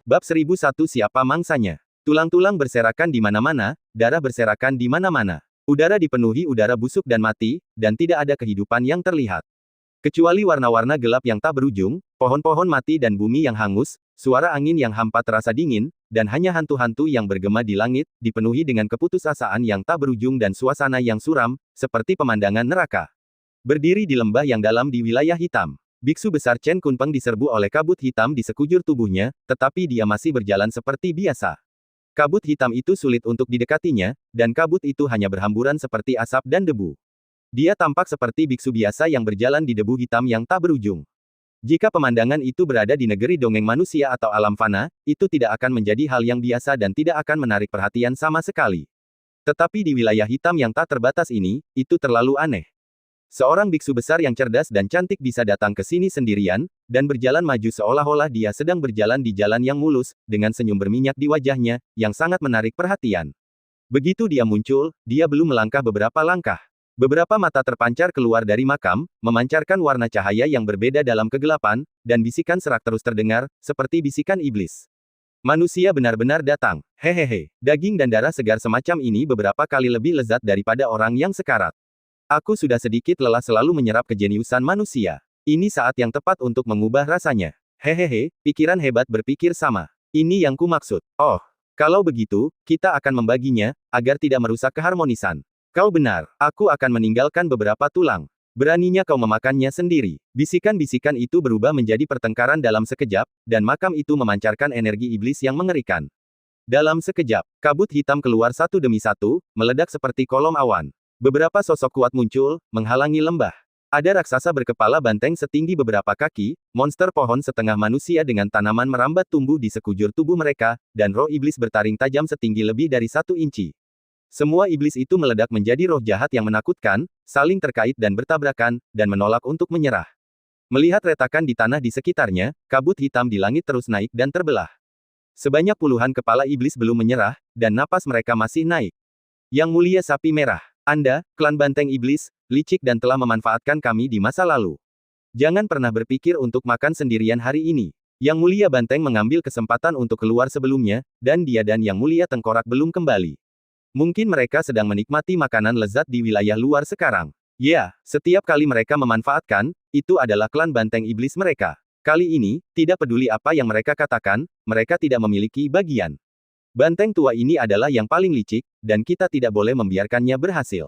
Bab 1001 Siapa Mangsanya? Tulang-tulang berserakan di mana-mana, darah berserakan di mana-mana. Udara dipenuhi udara busuk dan mati, dan tidak ada kehidupan yang terlihat. Kecuali warna-warna gelap yang tak berujung, pohon-pohon mati dan bumi yang hangus, suara angin yang hampa terasa dingin, dan hanya hantu-hantu yang bergema di langit, dipenuhi dengan keputusasaan yang tak berujung dan suasana yang suram, seperti pemandangan neraka. Berdiri di lembah yang dalam di wilayah hitam. Biksu besar Chen Kunpeng diserbu oleh kabut hitam di sekujur tubuhnya, tetapi dia masih berjalan seperti biasa. Kabut hitam itu sulit untuk didekatinya, dan kabut itu hanya berhamburan seperti asap dan debu. Dia tampak seperti biksu biasa yang berjalan di debu hitam yang tak berujung. Jika pemandangan itu berada di negeri dongeng manusia atau alam fana, itu tidak akan menjadi hal yang biasa dan tidak akan menarik perhatian sama sekali. Tetapi di wilayah hitam yang tak terbatas ini, itu terlalu aneh. Seorang biksu besar yang cerdas dan cantik bisa datang ke sini sendirian, dan berjalan maju seolah-olah dia sedang berjalan di jalan yang mulus, dengan senyum berminyak di wajahnya, yang sangat menarik perhatian. Begitu dia muncul, dia belum melangkah beberapa langkah. Beberapa mata terpancar keluar dari makam, memancarkan warna cahaya yang berbeda dalam kegelapan, dan bisikan serak terus terdengar, seperti bisikan iblis. Manusia benar-benar datang. Hehehe, daging dan darah segar semacam ini beberapa kali lebih lezat daripada orang yang sekarat. Aku sudah sedikit lelah selalu menyerap kejeniusan manusia. Ini saat yang tepat untuk mengubah rasanya. Hehehe, pikiran hebat berpikir sama. Ini yang ku maksud. Oh, kalau begitu, kita akan membaginya, agar tidak merusak keharmonisan. Kau benar, aku akan meninggalkan beberapa tulang. Beraninya kau memakannya sendiri. Bisikan-bisikan itu berubah menjadi pertengkaran dalam sekejap, dan makam itu memancarkan energi iblis yang mengerikan. Dalam sekejap, kabut hitam keluar satu demi satu, meledak seperti kolom awan. Beberapa sosok kuat muncul, menghalangi lembah. Ada raksasa berkepala banteng setinggi beberapa kaki, monster pohon setengah manusia dengan tanaman merambat tumbuh di sekujur tubuh mereka, dan roh iblis bertaring tajam setinggi lebih dari 1 inci. Semua iblis itu meledak menjadi roh jahat yang menakutkan, saling terkait dan bertabrakan, dan menolak untuk menyerah. Melihat retakan di tanah di sekitarnya, kabut hitam di langit terus naik dan terbelah. Sebanyak puluhan kepala iblis belum menyerah, dan napas mereka masih naik. Yang mulia sapi merah. Anda, klan banteng iblis, licik dan telah memanfaatkan kami di masa lalu. Jangan pernah berpikir untuk makan sendirian hari ini. Yang mulia banteng mengambil kesempatan untuk keluar sebelumnya, dan dia dan yang mulia tengkorak belum kembali. Mungkin mereka sedang menikmati makanan lezat di wilayah luar sekarang. Ya, setiap kali mereka memanfaatkan, itu adalah klan banteng iblis mereka. Kali ini, tidak peduli apa yang mereka katakan, mereka tidak memiliki bagian. Banteng tua ini adalah yang paling licik, dan kita tidak boleh membiarkannya berhasil.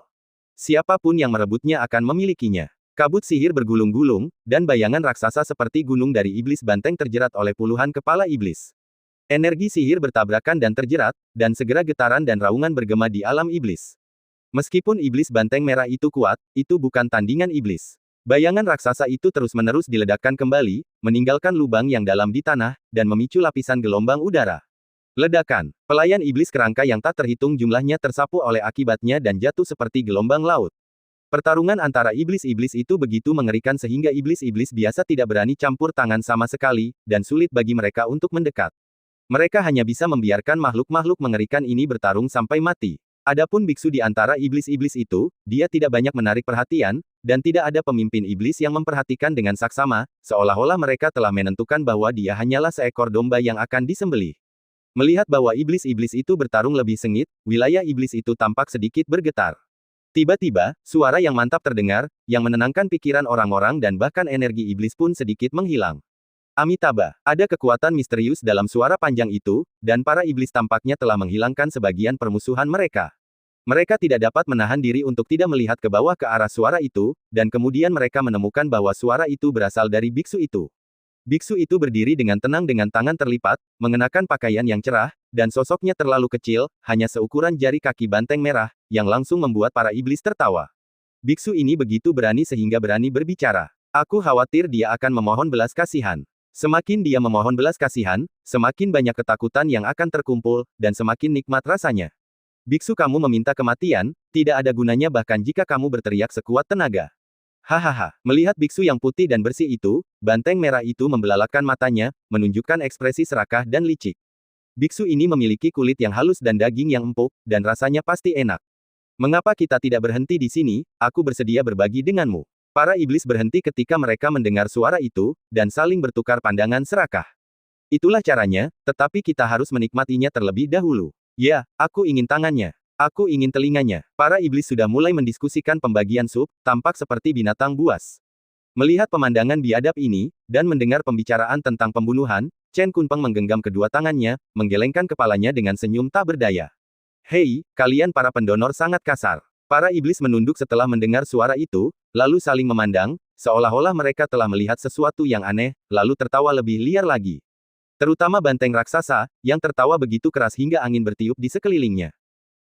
Siapapun yang merebutnya akan memilikinya. Kabut sihir bergulung-gulung, dan bayangan raksasa seperti gunung dari iblis banteng terjerat oleh puluhan kepala iblis. Energi sihir bertabrakan dan terjerat, dan segera getaran dan raungan bergema di alam iblis. Meskipun iblis banteng merah itu kuat, itu bukan tandingan iblis. Bayangan raksasa itu terus-menerus diledakkan kembali, meninggalkan lubang yang dalam di tanah, dan memicu lapisan gelombang udara. Ledakan. Pelayan iblis kerangka yang tak terhitung jumlahnya tersapu oleh akibatnya dan jatuh seperti gelombang laut. Pertarungan antara iblis-iblis itu begitu mengerikan sehingga iblis-iblis biasa tidak berani campur tangan sama sekali, dan sulit bagi mereka untuk mendekat. Mereka hanya bisa membiarkan makhluk-makhluk mengerikan ini bertarung sampai mati. Adapun biksu di antara iblis-iblis itu, dia tidak banyak menarik perhatian, dan tidak ada pemimpin iblis yang memperhatikan dengan saksama, seolah-olah mereka telah menentukan bahwa dia hanyalah seekor domba yang akan disembelih. Melihat bahwa iblis-iblis itu bertarung lebih sengit, wilayah iblis itu tampak sedikit bergetar. Tiba-tiba, suara yang mantap terdengar, yang menenangkan pikiran orang-orang dan bahkan energi iblis pun sedikit menghilang. Amitabha, ada kekuatan misterius dalam suara panjang itu, dan para iblis tampaknya telah menghilangkan sebagian permusuhan mereka. Mereka tidak dapat menahan diri untuk tidak melihat ke bawah ke arah suara itu, dan kemudian mereka menemukan bahwa suara itu berasal dari biksu itu. Biksu itu berdiri dengan tenang dengan tangan terlipat, mengenakan pakaian yang cerah, dan sosoknya terlalu kecil, hanya seukuran jari kaki banteng merah, yang langsung membuat para iblis tertawa. Biksu ini begitu berani sehingga berani berbicara. Aku khawatir dia akan memohon belas kasihan. Semakin dia memohon belas kasihan, semakin banyak ketakutan yang akan terkumpul, dan semakin nikmat rasanya. Biksu kamu meminta kematian, tidak ada gunanya bahkan jika kamu berteriak sekuat tenaga. Hahaha, melihat biksu yang putih dan bersih itu, banteng merah itu membelalakkan matanya, menunjukkan ekspresi serakah dan licik. Biksu ini memiliki kulit yang halus dan daging yang empuk, dan rasanya pasti enak. Mengapa kita tidak berhenti di sini? Aku bersedia berbagi denganmu. Para iblis berhenti ketika mereka mendengar suara itu, dan saling bertukar pandangan serakah. Itulah caranya, tetapi kita harus menikmatinya terlebih dahulu. Ya, aku ingin tangannya. Aku ingin telinganya. Para iblis sudah mulai mendiskusikan pembagian sup, tampak seperti binatang buas. Melihat pemandangan biadab ini, dan mendengar pembicaraan tentang pembunuhan, Chen Kunpeng menggenggam kedua tangannya, menggelengkan kepalanya dengan senyum tak berdaya. Hei, kalian para pendonor sangat kasar. Para iblis menunduk setelah mendengar suara itu, lalu saling memandang, seolah-olah mereka telah melihat sesuatu yang aneh, lalu tertawa lebih liar lagi. Terutama banteng raksasa, yang tertawa begitu keras hingga angin bertiup di sekelilingnya.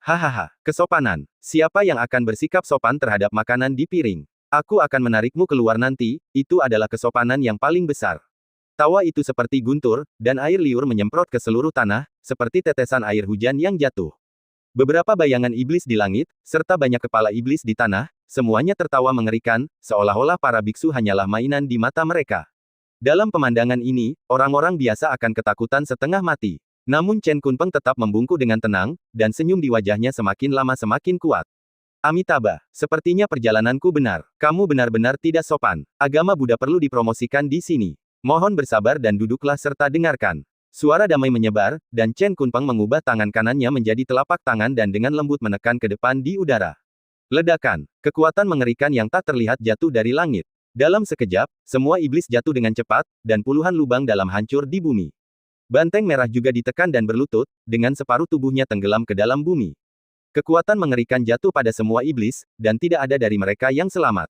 Hahaha, kesopanan. Siapa yang akan bersikap sopan terhadap makanan di piring? Aku akan menarikmu keluar nanti, itu adalah kesopanan yang paling besar. Tawa itu seperti guntur, dan air liur menyemprot ke seluruh tanah, seperti tetesan air hujan yang jatuh. Beberapa bayangan iblis di langit, serta banyak kepala iblis di tanah, semuanya tertawa mengerikan, seolah-olah para biksu hanyalah mainan di mata mereka. Dalam pemandangan ini, orang-orang biasa akan ketakutan setengah mati. Namun Chen Kunpeng tetap membungkuk dengan tenang, dan senyum di wajahnya semakin lama semakin kuat. Amitabha, sepertinya perjalananku benar. Kamu benar-benar tidak sopan. Agama Buddha perlu dipromosikan di sini. Mohon bersabar dan duduklah serta dengarkan. Suara damai menyebar, dan Chen Kunpeng mengubah tangan kanannya menjadi telapak tangan dan dengan lembut menekan ke depan di udara. Ledakan, kekuatan mengerikan yang tak terlihat jatuh dari langit. Dalam sekejap, semua iblis jatuh dengan cepat, dan puluhan lubang dalam hancur di bumi. Banteng merah juga ditekan dan berlutut, dengan separuh tubuhnya tenggelam ke dalam bumi. Kekuatan mengerikan jatuh pada semua iblis, dan tidak ada dari mereka yang selamat.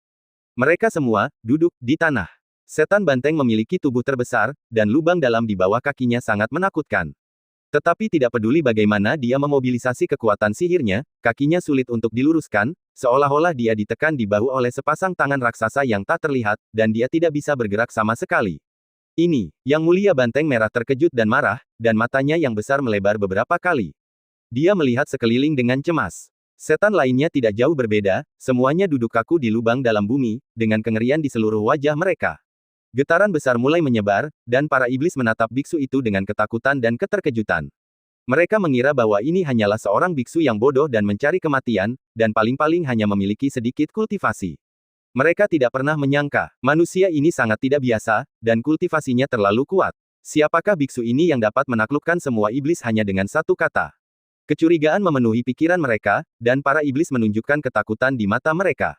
Mereka semua duduk di tanah. Setan banteng memiliki tubuh terbesar, dan lubang dalam di bawah kakinya sangat menakutkan. Tetapi tidak peduli bagaimana dia memobilisasi kekuatan sihirnya, kakinya sulit untuk diluruskan, seolah-olah dia ditekan di bahu oleh sepasang tangan raksasa yang tak terlihat, dan dia tidak bisa bergerak sama sekali. Ini, Yang Mulia Banteng Merah terkejut dan marah, dan matanya yang besar melebar beberapa kali. Dia melihat sekeliling dengan cemas. Setan lainnya tidak jauh berbeda, semuanya duduk kaku di lubang dalam bumi, dengan kengerian di seluruh wajah mereka. Getaran besar mulai menyebar, dan para iblis menatap biksu itu dengan ketakutan dan keterkejutan. Mereka mengira bahwa ini hanyalah seorang biksu yang bodoh dan mencari kematian, dan paling-paling hanya memiliki sedikit kultivasi. Mereka tidak pernah menyangka, manusia ini sangat tidak biasa, dan kultivasinya terlalu kuat. Siapakah biksu ini yang dapat menaklukkan semua iblis hanya dengan satu kata? Kecurigaan memenuhi pikiran mereka, dan para iblis menunjukkan ketakutan di mata mereka.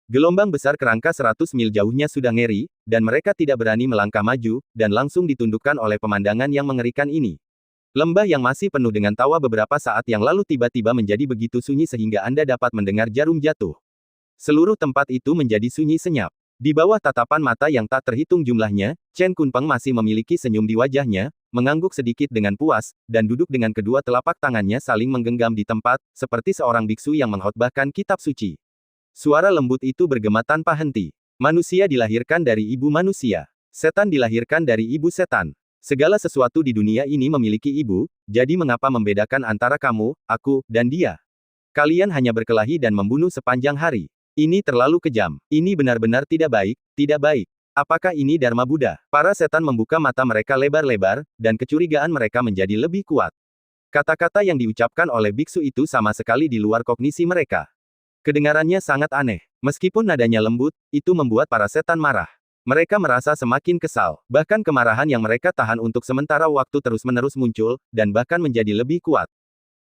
Gelombang besar kerangka 100 mil jauhnya sudah ngeri, dan mereka tidak berani melangkah maju, dan langsung ditundukkan oleh pemandangan yang mengerikan ini. Lembah yang masih penuh dengan tawa beberapa saat yang lalu tiba-tiba menjadi begitu sunyi sehingga Anda dapat mendengar jarum jatuh. Seluruh tempat itu menjadi sunyi senyap. Di bawah tatapan mata yang tak terhitung jumlahnya, Chen Kunpeng masih memiliki senyum di wajahnya, mengangguk sedikit dengan puas, dan duduk dengan kedua telapak tangannya saling menggenggam di tempat, seperti seorang biksu yang mengkhotbahkan kitab suci. Suara lembut itu bergema tanpa henti. Manusia dilahirkan dari ibu manusia. Setan dilahirkan dari ibu setan. Segala sesuatu di dunia ini memiliki ibu, jadi mengapa membedakan antara kamu, aku, dan dia? Kalian hanya berkelahi dan membunuh sepanjang hari. Ini terlalu kejam. Ini benar-benar tidak baik, tidak baik. Apakah ini Dharma Buddha? Para setan membuka mata mereka lebar-lebar, dan kecurigaan mereka menjadi lebih kuat. Kata-kata yang diucapkan oleh biksu itu sama sekali di luar kognisi mereka. Kedengarannya sangat aneh. Meskipun nadanya lembut, itu membuat para setan marah. Mereka merasa semakin kesal. Bahkan kemarahan yang mereka tahan untuk sementara waktu terus-menerus muncul, dan bahkan menjadi lebih kuat.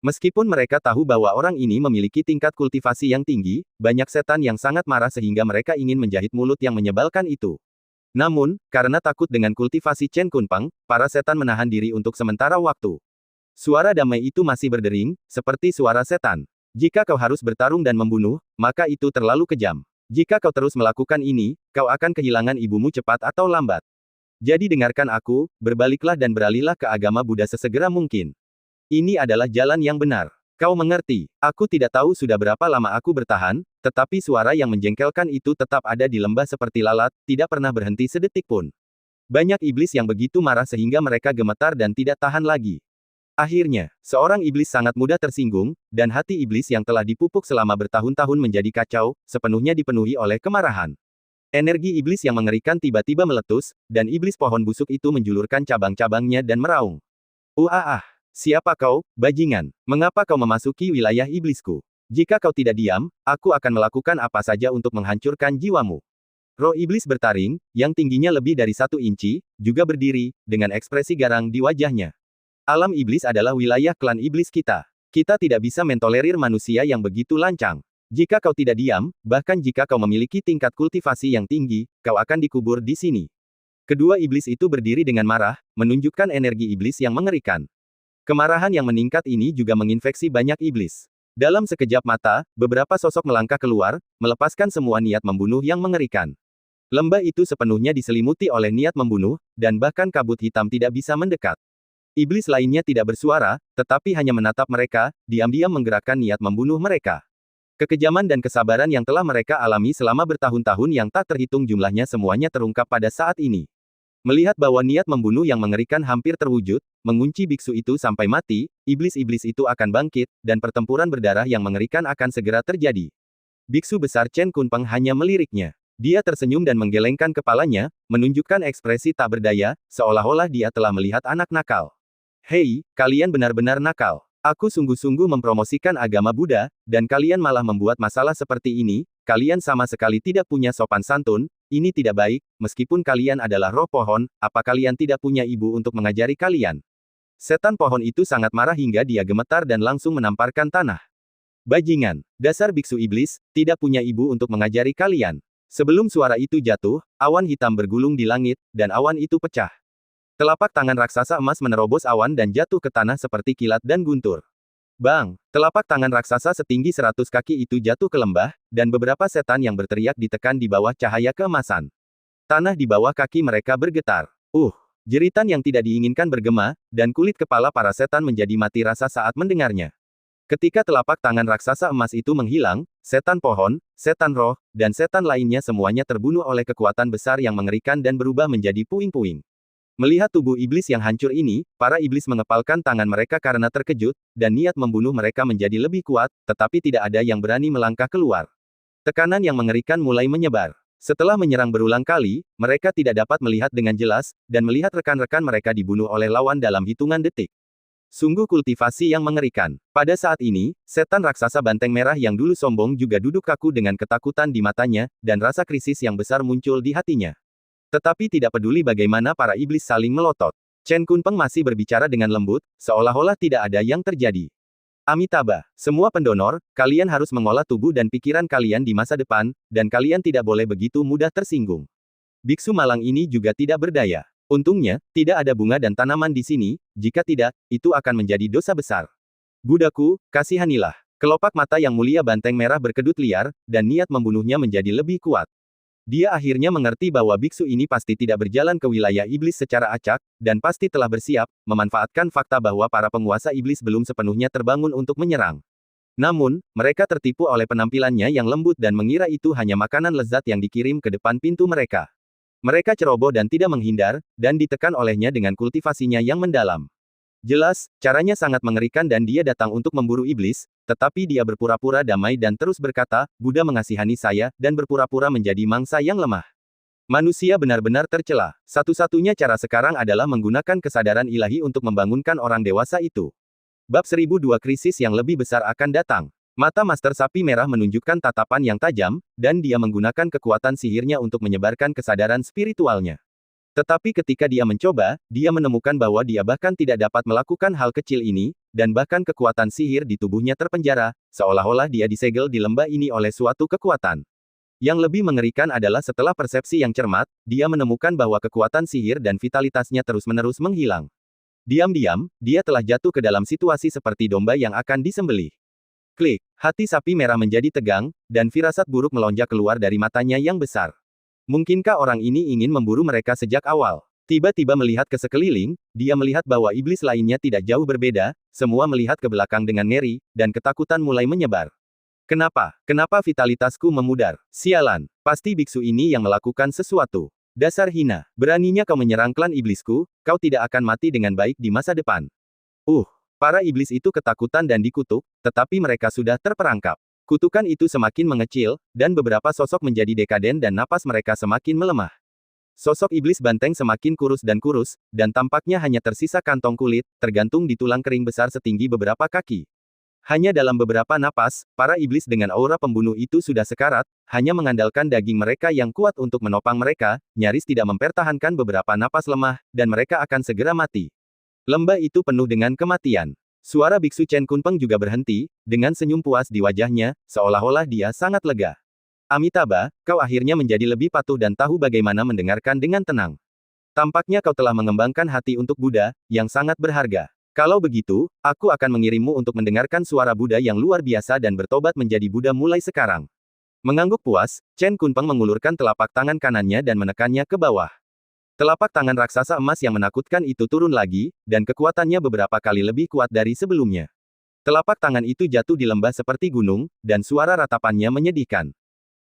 Meskipun mereka tahu bahwa orang ini memiliki tingkat kultivasi yang tinggi, banyak setan yang sangat marah sehingga mereka ingin menjahit mulut yang menyebalkan itu. Namun, karena takut dengan kultivasi Chen Kunpeng, para setan menahan diri untuk sementara waktu. Suara damai itu masih berdering, seperti suara setan. Jika kau harus bertarung dan membunuh, maka itu terlalu kejam. Jika kau terus melakukan ini, kau akan kehilangan ibumu cepat atau lambat. Jadi dengarkan aku, berbaliklah dan beralihlah ke agama Buddha sesegera mungkin. Ini adalah jalan yang benar. Kau mengerti, aku tidak tahu sudah berapa lama aku bertahan, tetapi suara yang menjengkelkan itu tetap ada di lembah seperti lalat, tidak pernah berhenti sedetik pun. Banyak iblis yang begitu marah sehingga mereka gemetar dan tidak tahan lagi. Akhirnya, seorang iblis sangat mudah tersinggung, dan hati iblis yang telah dipupuk selama bertahun-tahun menjadi kacau, sepenuhnya dipenuhi oleh kemarahan. Energi iblis yang mengerikan tiba-tiba meletus, dan iblis pohon busuk itu menjulurkan cabang-cabangnya dan meraung. Siapa kau, bajingan? Mengapa kau memasuki wilayah iblisku? Jika kau tidak diam, aku akan melakukan apa saja untuk menghancurkan jiwamu. Roh iblis bertaring, yang tingginya lebih dari 1 inci, juga berdiri, dengan ekspresi garang di wajahnya. Alam iblis adalah wilayah klan iblis kita. Kita tidak bisa mentolerir manusia yang begitu lancang. Jika kau tidak diam, bahkan jika kau memiliki tingkat kultivasi yang tinggi, kau akan dikubur di sini. Kedua iblis itu berdiri dengan marah, menunjukkan energi iblis yang mengerikan. Kemarahan yang meningkat ini juga menginfeksi banyak iblis. Dalam sekejap mata, beberapa sosok melangkah keluar, melepaskan semua niat membunuh yang mengerikan. Lembah itu sepenuhnya diselimuti oleh niat membunuh, dan bahkan kabut hitam tidak bisa mendekat. Iblis lainnya tidak bersuara, tetapi hanya menatap mereka, diam-diam menggerakkan niat membunuh mereka. Kekejaman dan kesabaran yang telah mereka alami selama bertahun-tahun yang tak terhitung jumlahnya semuanya terungkap pada saat ini. Melihat bahwa niat membunuh yang mengerikan hampir terwujud, mengunci biksu itu sampai mati, iblis-iblis itu akan bangkit, dan pertempuran berdarah yang mengerikan akan segera terjadi. Biksu besar Chen Kunpeng hanya meliriknya. Dia tersenyum dan menggelengkan kepalanya, menunjukkan ekspresi tak berdaya, seolah-olah dia telah melihat anak nakal. Hei, kalian benar-benar nakal. Aku sungguh-sungguh mempromosikan agama Buddha, dan kalian malah membuat masalah seperti ini. Kalian sama sekali tidak punya sopan santun. Ini tidak baik, meskipun kalian adalah roh pohon, apa kalian tidak punya ibu untuk mengajari kalian? Setan pohon itu sangat marah hingga dia gemetar dan langsung menamparkan tanah. Bajingan, dasar biksu iblis, tidak punya ibu untuk mengajari kalian. Sebelum suara itu jatuh, awan hitam bergulung di langit, dan awan itu pecah. Telapak tangan raksasa emas menerobos awan dan jatuh ke tanah seperti kilat dan guntur. Bang! Telapak tangan raksasa setinggi 100 kaki itu jatuh ke lembah, dan beberapa setan yang berteriak ditekan di bawah cahaya keemasan. Tanah di bawah kaki mereka bergetar. Jeritan yang tidak diinginkan bergema, dan kulit kepala para setan menjadi mati rasa saat mendengarnya. Ketika telapak tangan raksasa emas itu menghilang, setan pohon, setan roh, dan setan lainnya semuanya terbunuh oleh kekuatan besar yang mengerikan dan berubah menjadi puing-puing. Melihat tubuh iblis yang hancur ini, para iblis mengepalkan tangan mereka karena terkejut, dan niat membunuh mereka menjadi lebih kuat, tetapi tidak ada yang berani melangkah keluar. Tekanan yang mengerikan mulai menyebar. Setelah menyerang berulang kali, mereka tidak dapat melihat dengan jelas, dan melihat rekan-rekan mereka dibunuh oleh lawan dalam hitungan detik. Sungguh kultivasi yang mengerikan. Pada saat ini, setan raksasa banteng merah yang dulu sombong juga duduk kaku dengan ketakutan di matanya, dan rasa krisis yang besar muncul di hatinya. Tetapi tidak peduli bagaimana para iblis saling melotot. Chen Kunpeng masih berbicara dengan lembut, seolah-olah tidak ada yang terjadi. Amitabha, semua pendonor, kalian harus mengolah tubuh dan pikiran kalian di masa depan, dan kalian tidak boleh begitu mudah tersinggung. Biksu malang ini juga tidak berdaya. Untungnya, tidak ada bunga dan tanaman di sini, jika tidak, itu akan menjadi dosa besar. Budaku, kasihanilah. Kelopak mata yang mulia banteng merah berkedut liar, dan niat membunuhnya menjadi lebih kuat. Dia akhirnya mengerti bahwa biksu ini pasti tidak berjalan ke wilayah iblis secara acak, dan pasti telah bersiap, memanfaatkan fakta bahwa para penguasa iblis belum sepenuhnya terbangun untuk menyerang. Namun, mereka tertipu oleh penampilannya yang lembut dan mengira itu hanya makanan lezat yang dikirim ke depan pintu mereka. Mereka ceroboh dan tidak menghindar, dan ditekan olehnya dengan kultivasinya yang mendalam. Jelas, caranya sangat mengerikan dan dia datang untuk memburu iblis, tetapi dia berpura-pura damai dan terus berkata, Buddha mengasihani saya, dan berpura-pura menjadi mangsa yang lemah. Manusia benar-benar tercela. Satu-satunya cara sekarang adalah menggunakan kesadaran ilahi untuk membangunkan orang dewasa itu. Bab 1002 krisis yang lebih besar akan datang. Mata Master Sapi Merah menunjukkan tatapan yang tajam, dan dia menggunakan kekuatan sihirnya untuk menyebarkan kesadaran spiritualnya. Tetapi ketika dia mencoba, dia menemukan bahwa dia bahkan tidak dapat melakukan hal kecil ini, dan bahkan kekuatan sihir di tubuhnya terpenjara, seolah-olah dia disegel di lembah ini oleh suatu kekuatan. Yang lebih mengerikan adalah setelah persepsi yang cermat, dia menemukan bahwa kekuatan sihir dan vitalitasnya terus-menerus menghilang. Diam-diam, dia telah jatuh ke dalam situasi seperti domba yang akan disembelih. Klik, hati sapi merah menjadi tegang, dan firasat buruk melonjak keluar dari matanya yang besar. Mungkinkah orang ini ingin memburu mereka sejak awal? Tiba-tiba melihat ke sekeliling, dia melihat bahwa iblis lainnya tidak jauh berbeda, semua melihat ke belakang dengan ngeri, dan ketakutan mulai menyebar. Kenapa? Kenapa vitalitasku memudar? Sialan, pasti biksu ini yang melakukan sesuatu. Dasar hina, beraninya kau menyerang klan iblisku, kau tidak akan mati dengan baik di masa depan. Para iblis itu ketakutan dan dikutuk, tetapi mereka sudah terperangkap. Kutukan itu semakin mengecil, dan beberapa sosok menjadi dekaden dan napas mereka semakin melemah. Sosok iblis banteng semakin kurus, dan tampaknya hanya tersisa kantong kulit, tergantung di tulang kering besar setinggi beberapa kaki. Hanya dalam beberapa napas, para iblis dengan aura pembunuh itu sudah sekarat, hanya mengandalkan daging mereka yang kuat untuk menopang mereka, nyaris tidak mempertahankan beberapa napas lemah, dan mereka akan segera mati. Lembah itu penuh dengan kematian. Suara Biksu Chen Kunpeng juga berhenti, dengan senyum puas di wajahnya, seolah-olah dia sangat lega. Amitabha, kau akhirnya menjadi lebih patuh dan tahu bagaimana mendengarkan dengan tenang. Tampaknya kau telah mengembangkan hati untuk Buddha, yang sangat berharga. Kalau begitu, aku akan mengirimmu untuk mendengarkan suara Buddha yang luar biasa dan bertobat menjadi Buddha mulai sekarang. Mengangguk puas, Chen Kunpeng mengulurkan telapak tangan kanannya dan menekannya ke bawah. Telapak tangan raksasa emas yang menakutkan itu turun lagi, dan kekuatannya beberapa kali lebih kuat dari sebelumnya. Telapak tangan itu jatuh di lembah seperti gunung, dan suara ratapannya menyedihkan.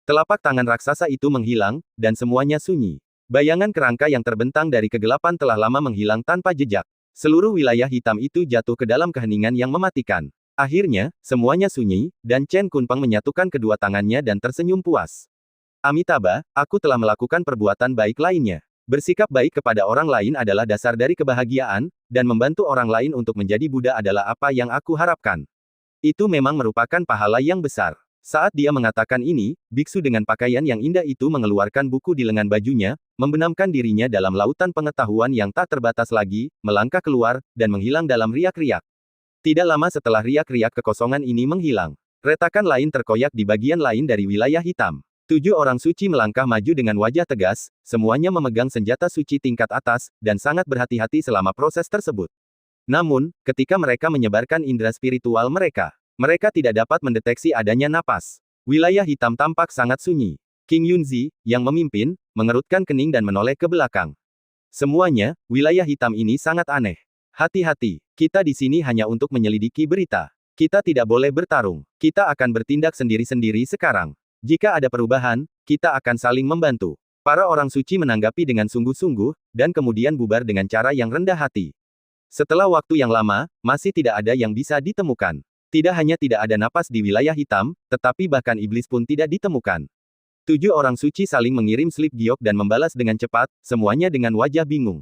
Telapak tangan raksasa itu menghilang, dan semuanya sunyi. Bayangan kerangka yang terbentang dari kegelapan telah lama menghilang tanpa jejak. Seluruh wilayah hitam itu jatuh ke dalam keheningan yang mematikan. Akhirnya, semuanya sunyi, dan Chen Kunpeng menyatukan kedua tangannya dan tersenyum puas. Amitabha, aku telah melakukan perbuatan baik lainnya. Bersikap baik kepada orang lain adalah dasar dari kebahagiaan, dan membantu orang lain untuk menjadi Buddha adalah apa yang aku harapkan. Itu memang merupakan pahala yang besar. Saat dia mengatakan ini, biksu dengan pakaian yang indah itu mengeluarkan buku di lengan bajunya, membenamkan dirinya dalam lautan pengetahuan yang tak terbatas lagi, melangkah keluar, dan menghilang dalam riak-riak. Tidak lama setelah riak-riak kekosongan ini menghilang, retakan lain terkoyak di bagian lain dari wilayah hitam. 7 orang suci melangkah maju dengan wajah tegas, semuanya memegang senjata suci tingkat atas, dan sangat berhati-hati selama proses tersebut. Namun, ketika mereka menyebarkan indera spiritual mereka tidak dapat mendeteksi adanya napas. Wilayah hitam tampak sangat sunyi. King Yunzi, yang memimpin, mengerutkan kening dan menoleh ke belakang. Semuanya, wilayah hitam ini sangat aneh. Hati-hati, kita di sini hanya untuk menyelidiki berita. Kita tidak boleh bertarung. Kita akan bertindak sendiri-sendiri sekarang. Jika ada perubahan, kita akan saling membantu. Para orang suci menanggapi dengan sungguh-sungguh, dan kemudian bubar dengan cara yang rendah hati. Setelah waktu yang lama, masih tidak ada yang bisa ditemukan. Tidak hanya tidak ada napas di wilayah hitam, tetapi bahkan iblis pun tidak ditemukan. 7 orang suci saling mengirim slip giok dan membalas dengan cepat, semuanya dengan wajah bingung.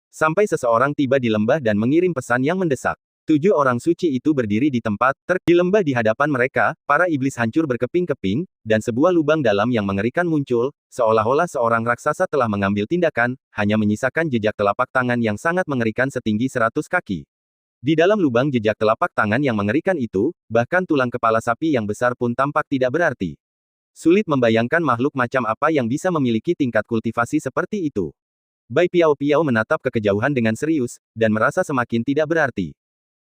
Sampai seseorang tiba di lembah dan mengirim pesan yang mendesak. 7 orang suci itu berdiri di tempat, di lembah di hadapan mereka, para iblis hancur berkeping-keping, dan sebuah lubang dalam yang mengerikan muncul, seolah-olah seorang raksasa telah mengambil tindakan, hanya menyisakan jejak telapak tangan yang sangat mengerikan setinggi 100 kaki. Di dalam lubang jejak telapak tangan yang mengerikan itu, bahkan tulang kepala sapi yang besar pun tampak tidak berarti. Sulit membayangkan makhluk macam apa yang bisa memiliki tingkat kultivasi seperti itu. Bai Piao Piao menatap ke kejauhan dengan serius, dan merasa semakin tidak berarti.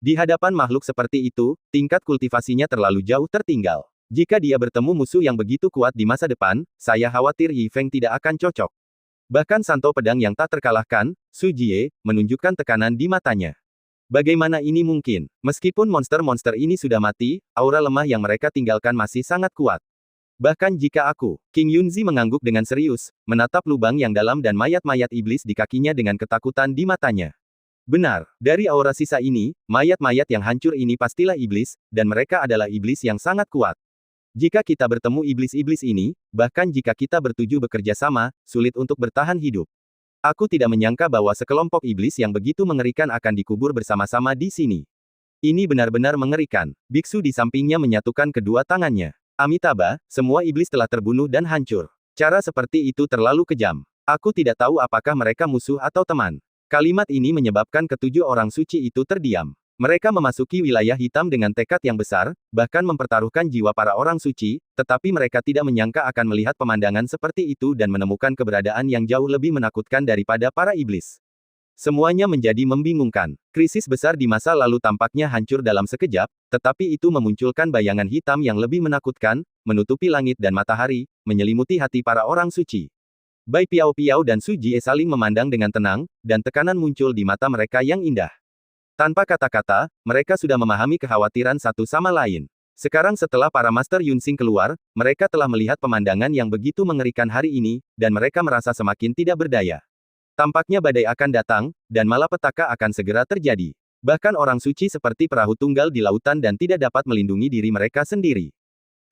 Di hadapan makhluk seperti itu, tingkat kultivasinya terlalu jauh tertinggal. Jika dia bertemu musuh yang begitu kuat di masa depan, saya khawatir Yi Feng tidak akan cocok. Bahkan Santo Pedang yang tak terkalahkan, Su Jie, menunjukkan tekanan di matanya. Bagaimana ini mungkin? Meskipun monster-monster ini sudah mati, aura lemah yang mereka tinggalkan masih sangat kuat. Bahkan jika aku, King Yunzi mengangguk dengan serius, menatap lubang yang dalam dan mayat-mayat iblis di kakinya dengan ketakutan di matanya. Benar, dari aura sisa ini, mayat-mayat yang hancur ini pastilah iblis, dan mereka adalah iblis yang sangat kuat. Jika kita bertemu iblis-iblis ini, bahkan jika kita bertuju bekerja sama, sulit untuk bertahan hidup. Aku tidak menyangka bahwa sekelompok iblis yang begitu mengerikan akan dikubur bersama-sama di sini. Ini benar-benar mengerikan. Biksu di sampingnya menyatukan kedua tangannya. Amitabha, semua iblis telah terbunuh dan hancur. Cara seperti itu terlalu kejam. Aku tidak tahu apakah mereka musuh atau teman. Kalimat ini menyebabkan ketujuh orang suci itu terdiam. Mereka memasuki wilayah hitam dengan tekad yang besar, bahkan mempertaruhkan jiwa para orang suci, tetapi mereka tidak menyangka akan melihat pemandangan seperti itu dan menemukan keberadaan yang jauh lebih menakutkan daripada para iblis. Semuanya menjadi membingungkan. Krisis besar di masa lalu tampaknya hancur dalam sekejap, tetapi itu memunculkan bayangan hitam yang lebih menakutkan, menutupi langit dan matahari, menyelimuti hati para orang suci. Bai Piao Piao dan Su Jie saling memandang dengan tenang, dan tekanan muncul di mata mereka yang indah. Tanpa kata-kata, mereka sudah memahami kekhawatiran satu sama lain. Sekarang setelah para Master Yunsing keluar, mereka telah melihat pemandangan yang begitu mengerikan hari ini, dan mereka merasa semakin tidak berdaya. Tampaknya badai akan datang, dan malapetaka akan segera terjadi. Bahkan orang suci seperti perahu tunggal di lautan dan tidak dapat melindungi diri mereka sendiri.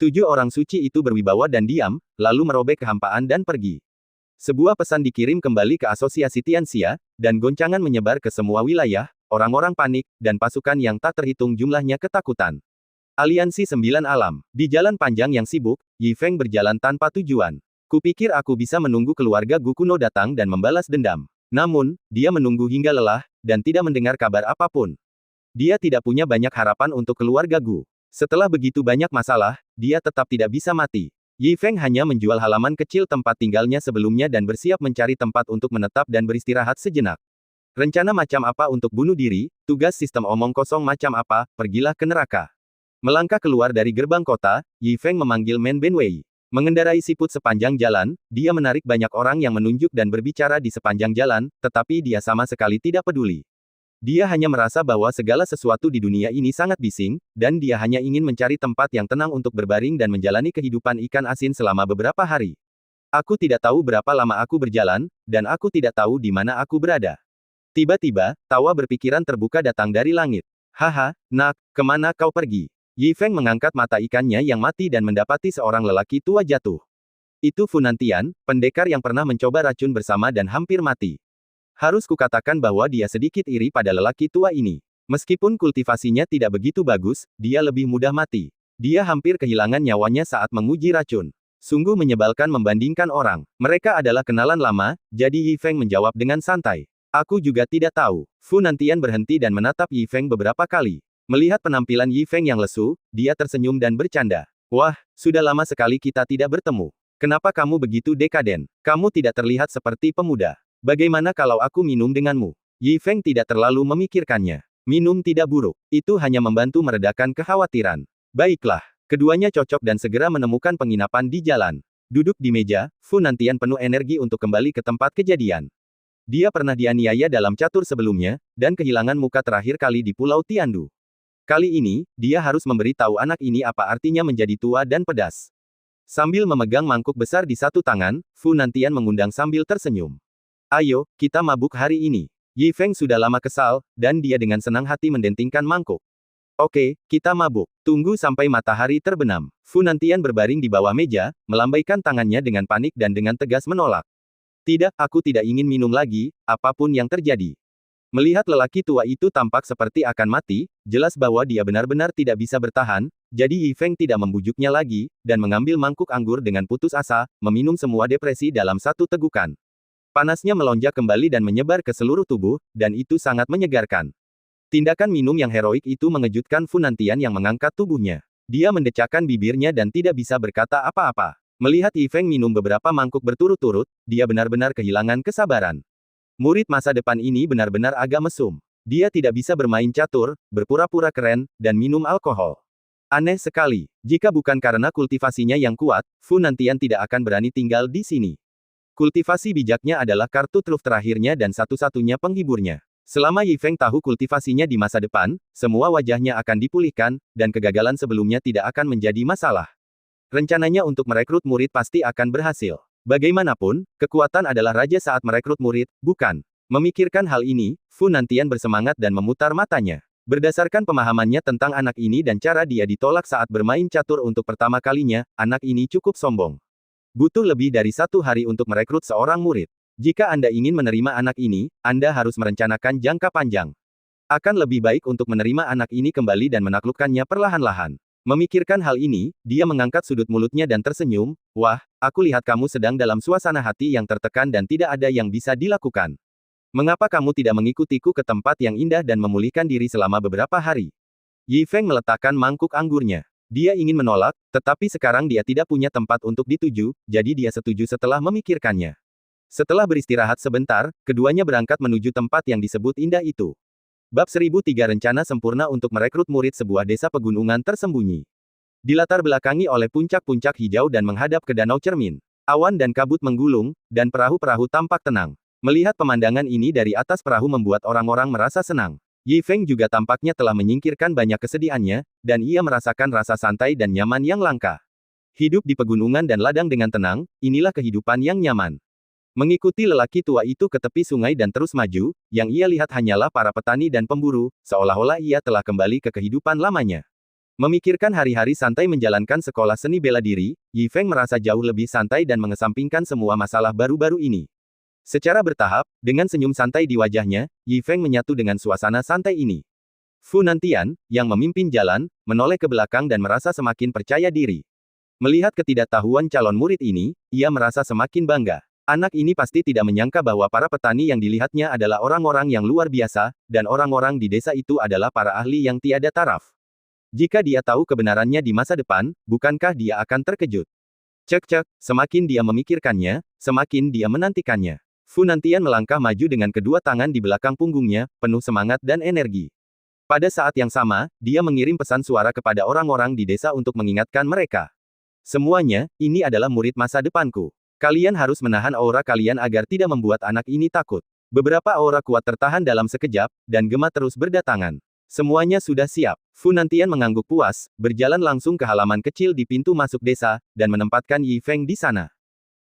7 orang suci itu berwibawa dan diam, lalu merobek kehampaan dan pergi. Sebuah pesan dikirim kembali ke Asosiasi Tianxia, dan goncangan menyebar ke semua wilayah, orang-orang panik, dan pasukan yang tak terhitung jumlahnya ketakutan. Aliansi Sembilan Alam. Di jalan panjang yang sibuk, Yi Feng berjalan tanpa tujuan. Kupikir aku bisa menunggu keluarga Gu kuno datang dan membalas dendam. Namun, dia menunggu hingga lelah, dan tidak mendengar kabar apapun. Dia tidak punya banyak harapan untuk keluarga Gu. Setelah begitu banyak masalah, dia tetap tidak bisa mati. Yi Feng hanya menjual halaman kecil tempat tinggalnya sebelumnya dan bersiap mencari tempat untuk menetap dan beristirahat sejenak. Rencana macam apa untuk bunuh diri, tugas sistem omong kosong macam apa, pergilah ke neraka. Melangkah keluar dari gerbang kota, Yi Feng memanggil Men Benwei. Mengendarai siput sepanjang jalan, dia menarik banyak orang yang menunjuk dan berbicara di sepanjang jalan, tetapi dia sama sekali tidak peduli. Dia hanya merasa bahwa segala sesuatu di dunia ini sangat bising, dan dia hanya ingin mencari tempat yang tenang untuk berbaring dan menjalani kehidupan ikan asin selama beberapa hari. Aku tidak tahu berapa lama aku berjalan, dan aku tidak tahu di mana aku berada. Tiba-tiba, tawa berpikiran terbuka datang dari langit. Haha, nak, kemana kau pergi? Yi Feng mengangkat mata ikannya yang mati dan mendapati seorang lelaki tua jatuh. Itu Funantian, pendekar yang pernah mencoba racun bersama dan hampir mati. Harus kukatakan bahwa dia sedikit iri pada lelaki tua ini. Meskipun kultivasinya tidak begitu bagus, dia lebih mudah mati. Dia hampir kehilangan nyawanya saat menguji racun. Sungguh menyebalkan membandingkan orang. Mereka adalah kenalan lama, jadi Yi Feng menjawab dengan santai. Aku juga tidak tahu. Funantian berhenti dan menatap Yi Feng beberapa kali. Melihat penampilan Yi Feng yang lesu, dia tersenyum dan bercanda. Wah, sudah lama sekali kita tidak bertemu. Kenapa kamu begitu dekaden? Kamu tidak terlihat seperti pemuda. Bagaimana kalau aku minum denganmu? Yi Feng tidak terlalu memikirkannya. Minum tidak buruk. Itu hanya membantu meredakan kekhawatiran. Baiklah. Keduanya cocok dan segera menemukan penginapan di jalan. Duduk di meja, Funantian penuh energi untuk kembali ke tempat kejadian. Dia pernah dianiaya dalam catur sebelumnya, dan kehilangan muka terakhir kali di Pulau Tiandu. Kali ini, dia harus memberitahu anak ini apa artinya menjadi tua dan pedas. Sambil memegang mangkuk besar di satu tangan, Funantian mengundang sambil tersenyum. Ayo, kita mabuk hari ini. Yi Feng sudah lama kesal, dan dia dengan senang hati mendentingkan mangkuk. Oke, kita mabuk. Tunggu sampai matahari terbenam. Funantian berbaring di bawah meja, melambaikan tangannya dengan panik dan dengan tegas menolak. Tidak, aku tidak ingin minum lagi, apapun yang terjadi. Melihat lelaki tua itu tampak seperti akan mati, jelas bahwa dia benar-benar tidak bisa bertahan, jadi Yi Feng tidak membujuknya lagi, dan mengambil mangkuk anggur dengan putus asa, meminum semua depresi dalam satu tegukan. Panasnya melonjak kembali dan menyebar ke seluruh tubuh, dan itu sangat menyegarkan. Tindakan minum yang heroik itu mengejutkan Funantian yang mengangkat tubuhnya. Dia mendecakkan bibirnya dan tidak bisa berkata apa-apa. Melihat Yi Feng minum beberapa mangkuk berturut-turut, dia benar-benar kehilangan kesabaran. Murid masa depan ini benar-benar agak mesum. Dia tidak bisa bermain catur, berpura-pura keren, dan minum alkohol. Aneh sekali. Jika bukan karena kultivasinya yang kuat, Funantian tidak akan berani tinggal di sini. Kultivasi bijaknya adalah kartu truf terakhirnya dan satu-satunya penghiburnya. Selama Yi Feng tahu kultivasinya di masa depan, semua wajahnya akan dipulihkan, dan kegagalan sebelumnya tidak akan menjadi masalah. Rencananya untuk merekrut murid pasti akan berhasil. Bagaimanapun, kekuatan adalah raja saat merekrut murid, bukan? Memikirkan hal ini, Funantian bersemangat dan memutar matanya. Berdasarkan pemahamannya tentang anak ini dan cara dia ditolak saat bermain catur untuk pertama kalinya, anak ini cukup sombong. Butuh lebih dari 1 hari untuk merekrut seorang murid. Jika Anda ingin menerima anak ini, Anda harus merencanakan jangka panjang. Akan lebih baik untuk menerima anak ini kembali dan menaklukkannya perlahan-lahan. Memikirkan hal ini, dia mengangkat sudut mulutnya dan tersenyum. Wah, aku lihat kamu sedang dalam suasana hati yang tertekan dan tidak ada yang bisa dilakukan. Mengapa kamu tidak mengikutiku ke tempat yang indah dan memulihkan diri selama beberapa hari? Yi Feng meletakkan mangkuk anggurnya. Dia ingin menolak, tetapi sekarang dia tidak punya tempat untuk dituju, jadi dia setuju setelah memikirkannya. Setelah beristirahat sebentar, keduanya berangkat menuju tempat yang disebut indah itu. Bab 1003 Rencana Sempurna untuk Merekrut Murid Sebuah desa pegunungan tersembunyi. Dilatar belakangi oleh puncak-puncak hijau dan menghadap ke danau cermin. Awan dan kabut menggulung, dan perahu-perahu tampak tenang. Melihat pemandangan ini dari atas perahu membuat orang-orang merasa senang. Yi Feng juga tampaknya telah menyingkirkan banyak kesedihannya, dan ia merasakan rasa santai dan nyaman yang langka. Hidup di pegunungan dan ladang dengan tenang, inilah kehidupan yang nyaman. Mengikuti lelaki tua itu ke tepi sungai dan terus maju, yang ia lihat hanyalah para petani dan pemburu, seolah-olah ia telah kembali ke kehidupan lamanya. Memikirkan hari-hari santai menjalankan sekolah seni bela diri, Yi Feng merasa jauh lebih santai dan mengesampingkan semua masalah baru-baru ini. Secara bertahap, dengan senyum santai di wajahnya, Yi Feng menyatu dengan suasana santai ini. Fu Nantian, yang memimpin jalan, menoleh ke belakang dan merasa semakin percaya diri. Melihat ketidaktahuan calon murid ini, ia merasa semakin bangga. Anak ini pasti tidak menyangka bahwa para petani yang dilihatnya adalah orang-orang yang luar biasa, dan orang-orang di desa itu adalah para ahli yang tiada taraf. Jika dia tahu kebenarannya di masa depan, bukankah dia akan terkejut? Cek-cek, semakin dia memikirkannya, semakin dia menantikannya. Fu Nantian melangkah maju dengan kedua tangan di belakang punggungnya, penuh semangat dan energi. Pada saat yang sama, dia mengirim pesan suara kepada orang-orang di desa untuk mengingatkan mereka. Semuanya, ini adalah murid masa depanku. Kalian harus menahan aura kalian agar tidak membuat anak ini takut. Beberapa aura kuat tertahan dalam sekejap, dan gema terus berdatangan. Semuanya sudah siap. Fu Nantian mengangguk puas, berjalan langsung ke halaman kecil di pintu masuk desa, dan menempatkan Yi Feng di sana.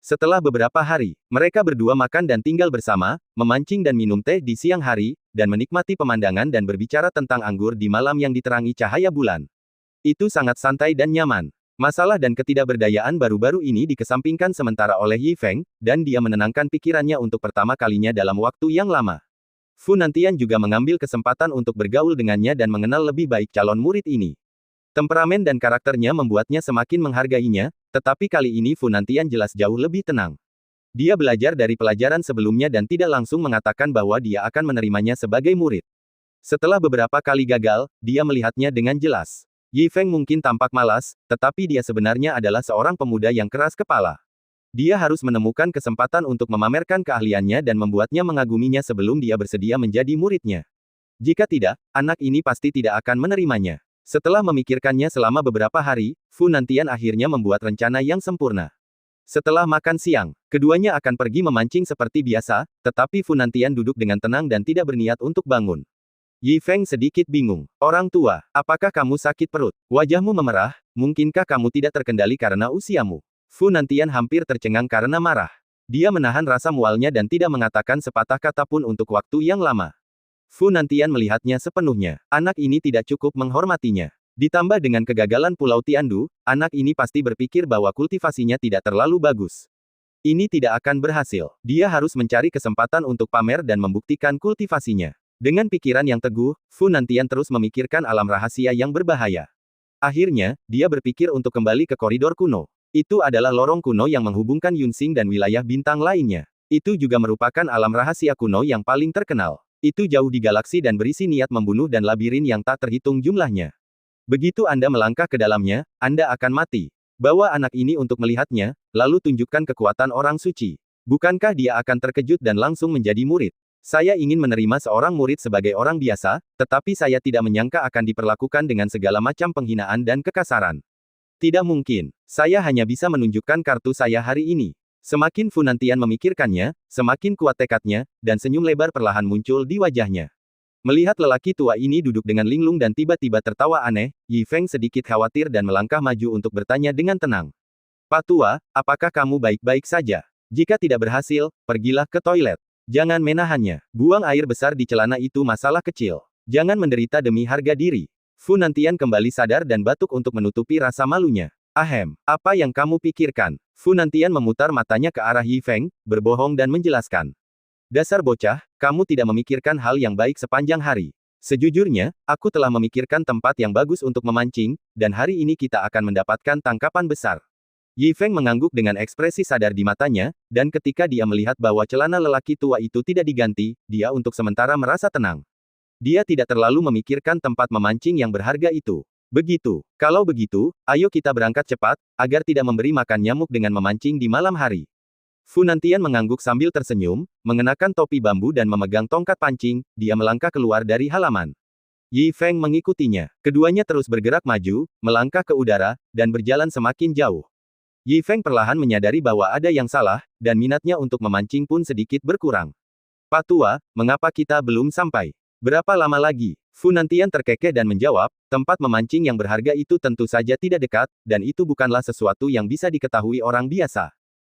Setelah beberapa hari, mereka berdua makan dan tinggal bersama, memancing dan minum teh di siang hari, dan menikmati pemandangan dan berbicara tentang anggur di malam yang diterangi cahaya bulan. Itu sangat santai dan nyaman. Masalah dan ketidakberdayaan baru-baru ini dikesampingkan sementara oleh Yi Feng, dan dia menenangkan pikirannya untuk pertama kalinya dalam waktu yang lama. Fu Nantian juga mengambil kesempatan untuk bergaul dengannya dan mengenal lebih baik calon murid ini. Temperamen dan karakternya membuatnya semakin menghargainya, tetapi kali ini Fu Nantian jelas jauh lebih tenang. Dia belajar dari pelajaran sebelumnya dan tidak langsung mengatakan bahwa dia akan menerimanya sebagai murid. Setelah beberapa kali gagal, dia melihatnya dengan jelas. Yi Feng mungkin tampak malas, tetapi dia sebenarnya adalah seorang pemuda yang keras kepala. Dia harus menemukan kesempatan untuk memamerkan keahliannya dan membuatnya mengaguminya sebelum dia bersedia menjadi muridnya. Jika tidak, anak ini pasti tidak akan menerimanya. Setelah memikirkannya selama beberapa hari, Fu Nantian akhirnya membuat rencana yang sempurna. Setelah makan siang, keduanya akan pergi memancing seperti biasa, tetapi Fu Nantian duduk dengan tenang dan tidak berniat untuk bangun. Yi Feng sedikit bingung. Orang tua, apakah kamu sakit perut? Wajahmu memerah, mungkinkah kamu tidak terkendali karena usiamu? Fu Nantian hampir tercengang karena marah. Dia menahan rasa mualnya dan tidak mengatakan sepatah kata pun untuk waktu yang lama. Fu Nantian melihatnya sepenuhnya. Anak ini tidak cukup menghormatinya. Ditambah dengan kegagalan Pulau Tiandu, anak ini pasti berpikir bahwa kultivasinya tidak terlalu bagus. Ini tidak akan berhasil. Dia harus mencari kesempatan untuk pamer dan membuktikan kultivasinya. Dengan pikiran yang teguh, Fu Nantian terus memikirkan alam rahasia yang berbahaya. Akhirnya, dia berpikir untuk kembali ke koridor kuno. Itu adalah lorong kuno yang menghubungkan Yunxing dan wilayah bintang lainnya. Itu juga merupakan alam rahasia kuno yang paling terkenal. Itu jauh di galaksi dan berisi niat membunuh dan labirin yang tak terhitung jumlahnya. Begitu Anda melangkah ke dalamnya, Anda akan mati. Bawa anak ini untuk melihatnya, lalu tunjukkan kekuatan orang suci. Bukankah dia akan terkejut dan langsung menjadi murid? Saya ingin menerima seorang murid sebagai orang biasa, tetapi saya tidak menyangka akan diperlakukan dengan segala macam penghinaan dan kekasaran. Tidak mungkin. Saya hanya bisa menunjukkan kartu saya hari ini. Semakin Fu Nantian memikirkannya, semakin kuat tekadnya, dan senyum lebar perlahan muncul di wajahnya. Melihat lelaki tua ini duduk dengan linglung dan tiba-tiba tertawa aneh, Yi Feng sedikit khawatir dan melangkah maju untuk bertanya dengan tenang. Pak Tua, apakah kamu baik-baik saja? Jika tidak berhasil, pergilah ke toilet. Jangan menahannya. Buang air besar di celana itu masalah kecil. Jangan menderita demi harga diri. Fu Nantian kembali sadar dan batuk untuk menutupi rasa malunya. Ahem, apa yang kamu pikirkan? Fu Nantian memutar matanya ke arah Yi Feng, berbohong dan menjelaskan. Dasar bocah, kamu tidak memikirkan hal yang baik sepanjang hari. Sejujurnya, aku telah memikirkan tempat yang bagus untuk memancing, dan hari ini kita akan mendapatkan tangkapan besar. Yi Feng mengangguk dengan ekspresi sadar di matanya, dan ketika dia melihat bahwa celana lelaki tua itu tidak diganti, dia untuk sementara merasa tenang. Dia tidak terlalu memikirkan tempat memancing yang berharga itu. Begitu. Kalau begitu, ayo kita berangkat cepat, agar tidak memberi makan nyamuk dengan memancing di malam hari. Fu Nantian mengangguk sambil tersenyum, mengenakan topi bambu dan memegang tongkat pancing, dia melangkah keluar dari halaman. Yi Feng mengikutinya. Keduanya terus bergerak maju, melangkah ke udara, dan berjalan semakin jauh. Yi Feng perlahan menyadari bahwa ada yang salah, dan minatnya untuk memancing pun sedikit berkurang. Pak Tua, mengapa kita belum sampai? Berapa lama lagi? Fu Nantian terkekeh dan menjawab, tempat memancing yang berharga itu tentu saja tidak dekat, dan itu bukanlah sesuatu yang bisa diketahui orang biasa.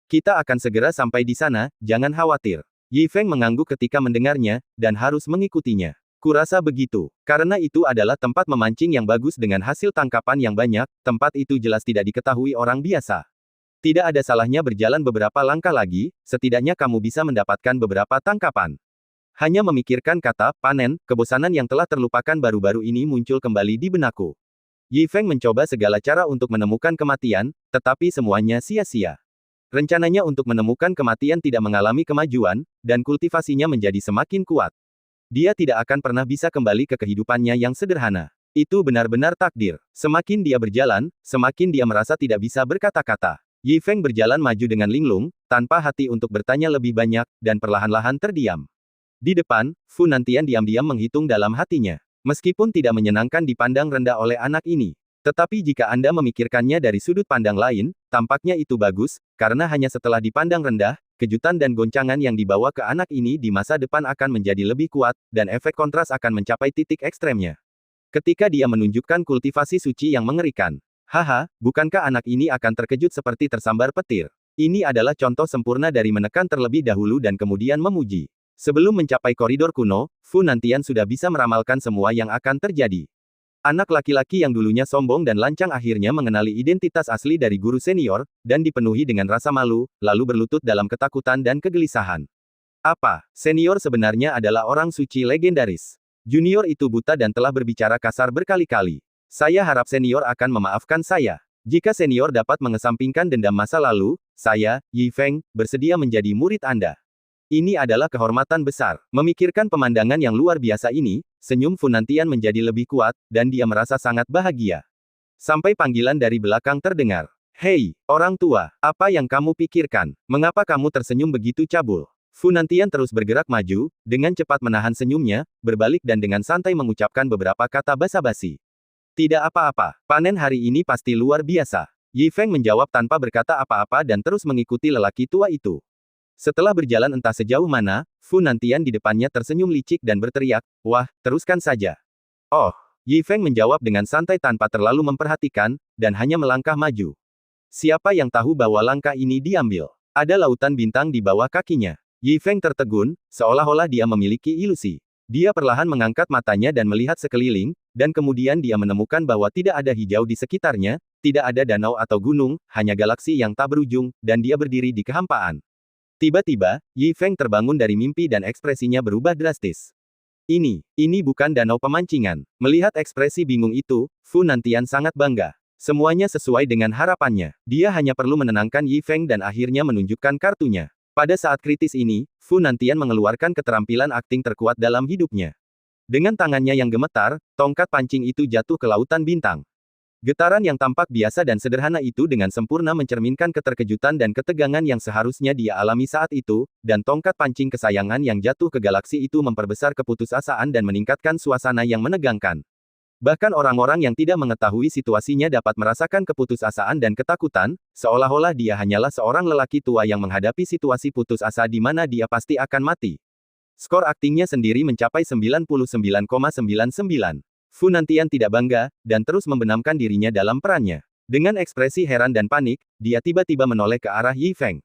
Kita akan segera sampai di sana, jangan khawatir. Yi Feng mengangguk ketika mendengarnya, dan harus mengikutinya. Kurasa begitu. Karena itu adalah tempat memancing yang bagus dengan hasil tangkapan yang banyak, tempat itu jelas tidak diketahui orang biasa. Tidak ada salahnya berjalan beberapa langkah lagi, setidaknya kamu bisa mendapatkan beberapa tangkapan. Hanya memikirkan kata panen, kebosanan yang telah terlupakan baru-baru ini muncul kembali di benakku. Yi Feng mencoba segala cara untuk menemukan kematian, tetapi semuanya sia-sia. Rencananya untuk menemukan kematian tidak mengalami kemajuan, dan kultivasinya menjadi semakin kuat. Dia tidak akan pernah bisa kembali ke kehidupannya yang sederhana. Itu benar-benar takdir. Semakin dia berjalan, semakin dia merasa tidak bisa berkata-kata. Yi Feng berjalan maju dengan linglung, tanpa hati untuk bertanya lebih banyak, dan perlahan-lahan terdiam. Di depan, Fu Nantian diam-diam menghitung dalam hatinya. Meskipun tidak menyenangkan dipandang rendah oleh anak ini. Tetapi jika Anda memikirkannya dari sudut pandang lain, tampaknya itu bagus, karena hanya setelah dipandang rendah, kejutan dan goncangan yang dibawa ke anak ini di masa depan akan menjadi lebih kuat, dan efek kontras akan mencapai titik ekstremnya. Ketika dia menunjukkan kultivasi suci yang mengerikan. Haha, bukankah anak ini akan terkejut seperti tersambar petir? Ini adalah contoh sempurna dari menekan terlebih dahulu dan kemudian memuji. Sebelum mencapai koridor kuno, Fu Nantian sudah bisa meramalkan semua yang akan terjadi. Anak laki-laki yang dulunya sombong dan lancang akhirnya mengenali identitas asli dari guru senior, dan dipenuhi dengan rasa malu, lalu berlutut dalam ketakutan dan kegelisahan. Apa? Senior sebenarnya adalah orang suci legendaris. Junior itu buta dan telah berbicara kasar berkali-kali. Saya harap senior akan memaafkan saya. Jika senior dapat mengesampingkan dendam masa lalu, saya, Yi Feng, bersedia menjadi murid Anda. Ini adalah kehormatan besar. Memikirkan pemandangan yang luar biasa ini, senyum Fu Nantian menjadi lebih kuat, dan dia merasa sangat bahagia. Sampai panggilan dari belakang terdengar. Hei, orang tua, apa yang kamu pikirkan? Mengapa kamu tersenyum begitu cabul? Fu Nantian terus bergerak maju, dengan cepat menahan senyumnya, berbalik dan dengan santai mengucapkan beberapa kata basa-basi. Tidak apa-apa, panen hari ini pasti luar biasa. Yi Feng menjawab tanpa berkata apa-apa dan terus mengikuti lelaki tua itu. Setelah berjalan entah sejauh mana, Fu Nantian di depannya tersenyum licik dan berteriak, "Wah, teruskan saja." Oh, Yi Feng menjawab dengan santai tanpa terlalu memperhatikan, dan hanya melangkah maju. Siapa yang tahu bahwa langkah ini diambil? Ada lautan bintang di bawah kakinya. Yi Feng tertegun, seolah-olah dia memiliki ilusi. Dia perlahan mengangkat matanya dan melihat sekeliling, dan kemudian dia menemukan bahwa tidak ada hijau di sekitarnya, tidak ada danau atau gunung, hanya galaksi yang tak berujung, dan dia berdiri di kehampaan. Tiba-tiba, Yi Feng terbangun dari mimpi dan ekspresinya berubah drastis. Ini bukan danau pemancingan. Melihat ekspresi bingung itu, Fu Nantian sangat bangga. Semuanya sesuai dengan harapannya. Dia hanya perlu menenangkan Yi Feng dan akhirnya menunjukkan kartunya. Pada saat kritis ini, Fu Nantian mengeluarkan keterampilan akting terkuat dalam hidupnya. Dengan tangannya yang gemetar, tongkat pancing itu jatuh ke lautan bintang. Getaran yang tampak biasa dan sederhana itu dengan sempurna mencerminkan keterkejutan dan ketegangan yang seharusnya dia alami saat itu, dan tongkat pancing kesayangan yang jatuh ke galaksi itu memperbesar keputusasaan dan meningkatkan suasana yang menegangkan. Bahkan orang-orang yang tidak mengetahui situasinya dapat merasakan keputusasaan dan ketakutan, seolah-olah dia hanyalah seorang lelaki tua yang menghadapi situasi putus asa di mana dia pasti akan mati. Skor aktingnya sendiri mencapai 99,99. Fu Nantian tidak bangga, dan terus membenamkan dirinya dalam perannya. Dengan ekspresi heran dan panik, dia tiba-tiba menoleh ke arah Yi Feng.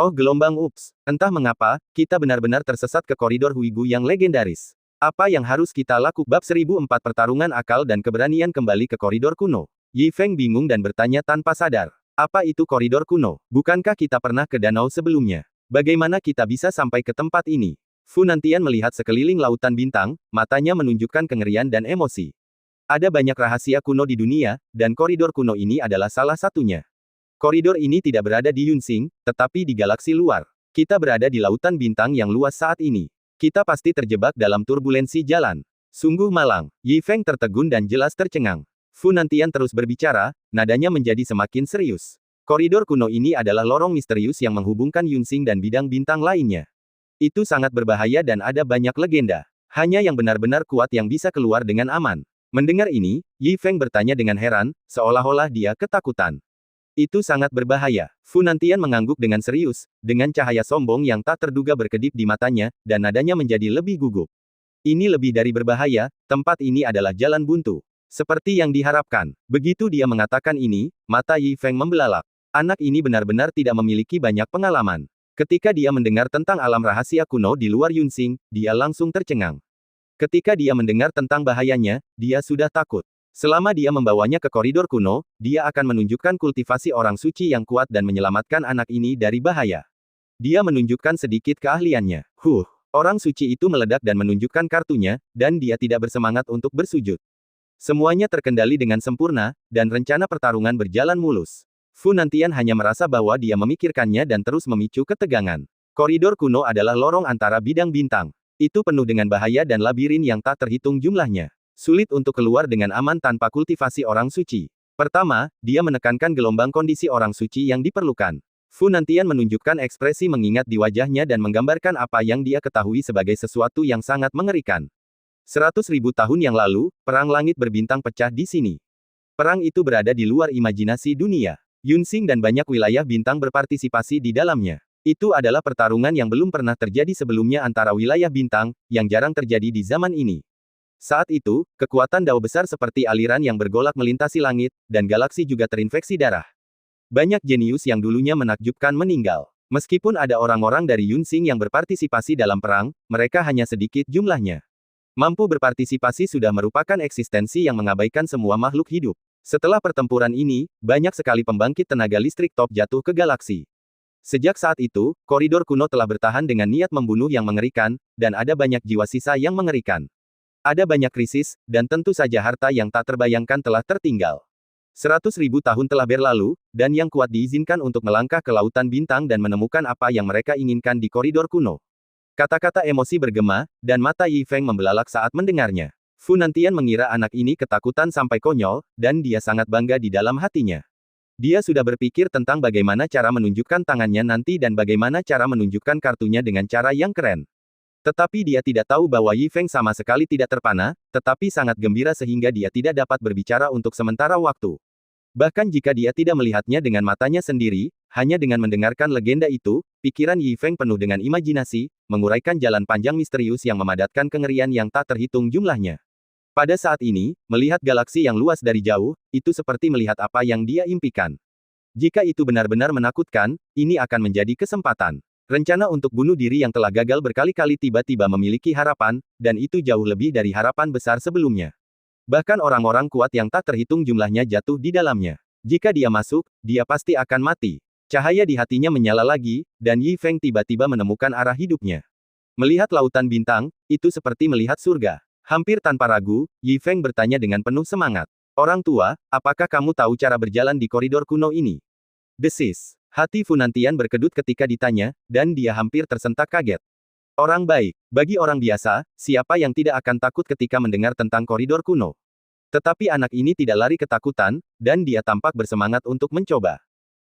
Oh gelombang ups, entah mengapa, kita benar-benar tersesat ke koridor Huigu yang legendaris. Apa yang harus kita lakukan? Bab 1004 Pertarungan Akal dan Keberanian kembali ke koridor kuno. Yi Feng bingung dan bertanya tanpa sadar. Apa itu koridor kuno? Bukankah kita pernah ke danau sebelumnya? Bagaimana kita bisa sampai ke tempat ini? Fu Nantian melihat sekeliling lautan bintang, matanya menunjukkan kengerian dan emosi. Ada banyak rahasia kuno di dunia, dan koridor kuno ini adalah salah satunya. Koridor ini tidak berada di Yunxing, tetapi di galaksi luar. Kita berada di lautan bintang yang luas saat ini. Kita pasti terjebak dalam turbulensi jalan. Sungguh malang. Yi Feng tertegun dan jelas tercengang. Fu Nantian terus berbicara, nadanya menjadi semakin serius. Koridor kuno ini adalah lorong misterius yang menghubungkan Yunxing dan bidang bintang lainnya. Itu sangat berbahaya dan ada banyak legenda. Hanya yang benar-benar kuat yang bisa keluar dengan aman. Mendengar ini, Yi Feng bertanya dengan heran, seolah-olah dia ketakutan. Itu sangat berbahaya. Fu Nantian mengangguk dengan serius, dengan cahaya sombong yang tak terduga berkedip di matanya, dan nadanya menjadi lebih gugup. Ini lebih dari berbahaya, tempat ini adalah jalan buntu. Seperti yang diharapkan. Begitu dia mengatakan ini, mata Yi Feng membelalak. Anak ini benar-benar tidak memiliki banyak pengalaman. Ketika dia mendengar tentang alam rahasia kuno di luar Yunxing, dia langsung tercengang. Ketika dia mendengar tentang bahayanya, dia sudah takut. Selama dia membawanya ke koridor kuno, dia akan menunjukkan kultivasi orang suci yang kuat dan menyelamatkan anak ini dari bahaya. Dia menunjukkan sedikit keahliannya. Orang suci itu meledak dan menunjukkan kartunya, dan dia tidak bersemangat untuk bersujud. Semuanya terkendali dengan sempurna, dan rencana pertarungan berjalan mulus. Fu Nantian hanya merasa bahwa dia memikirkannya dan terus memicu ketegangan. Koridor kuno adalah lorong antara bidang bintang. Itu penuh dengan bahaya dan labirin yang tak terhitung jumlahnya. Sulit untuk keluar dengan aman tanpa kultivasi orang suci. Pertama, dia menekankan gelombang kondisi orang suci yang diperlukan. Fu Nantian menunjukkan ekspresi mengingat di wajahnya dan menggambarkan apa yang dia ketahui sebagai sesuatu yang sangat mengerikan. 100.000 tahun yang lalu, perang langit berbintang pecah di sini. Perang itu berada di luar imajinasi dunia. Yunxing dan banyak wilayah bintang berpartisipasi di dalamnya. Itu adalah pertarungan yang belum pernah terjadi sebelumnya antara wilayah bintang, yang jarang terjadi di zaman ini. Saat itu, kekuatan dao besar seperti aliran yang bergolak melintasi langit, dan galaksi juga terinfeksi darah. Banyak jenius yang dulunya menakjubkan meninggal. Meskipun ada orang-orang dari Yunxing yang berpartisipasi dalam perang, mereka hanya sedikit jumlahnya. Mampu berpartisipasi sudah merupakan eksistensi yang mengabaikan semua makhluk hidup. Setelah pertempuran ini, banyak sekali pembangkit tenaga listrik top jatuh ke galaksi. Sejak saat itu, koridor kuno telah bertahan dengan niat membunuh yang mengerikan, dan ada banyak jiwa sisa yang mengerikan. Ada banyak krisis, dan tentu saja harta yang tak terbayangkan telah tertinggal. 100.000 tahun telah berlalu, dan yang kuat diizinkan untuk melangkah ke lautan bintang dan menemukan apa yang mereka inginkan di koridor kuno. Kata-kata emosi bergema, dan mata Yi Feng membelalak saat mendengarnya. Fu Nantian mengira anak ini ketakutan sampai konyol, dan dia sangat bangga di dalam hatinya. Dia sudah berpikir tentang bagaimana cara menunjukkan tangannya nanti dan bagaimana cara menunjukkan kartunya dengan cara yang keren. Tetapi dia tidak tahu bahwa Yi Feng sama sekali tidak terpana, tetapi sangat gembira sehingga dia tidak dapat berbicara untuk sementara waktu. Bahkan jika dia tidak melihatnya dengan matanya sendiri, hanya dengan mendengarkan legenda itu, pikiran Yi Feng penuh dengan imajinasi, menguraikan jalan panjang misterius yang memadatkan kengerian yang tak terhitung jumlahnya. Pada saat ini, melihat galaksi yang luas dari jauh, itu seperti melihat apa yang dia impikan. Jika itu benar-benar menakutkan, ini akan menjadi kesempatan. Rencana untuk bunuh diri yang telah gagal berkali-kali tiba-tiba memiliki harapan, dan itu jauh lebih dari harapan besar sebelumnya. Bahkan orang-orang kuat yang tak terhitung jumlahnya jatuh di dalamnya. Jika dia masuk, dia pasti akan mati. Cahaya di hatinya menyala lagi, dan Yi Feng tiba-tiba menemukan arah hidupnya. Melihat lautan bintang, itu seperti melihat surga. Hampir tanpa ragu, Yi Feng bertanya dengan penuh semangat. Orang tua, apakah kamu tahu cara berjalan di koridor kuno ini? Desis. Hati Fu Nantian berkedut ketika ditanya, dan dia hampir tersentak kaget. Orang baik. Bagi orang biasa, siapa yang tidak akan takut ketika mendengar tentang koridor kuno? Tetapi anak ini tidak lari ketakutan, dan dia tampak bersemangat untuk mencoba.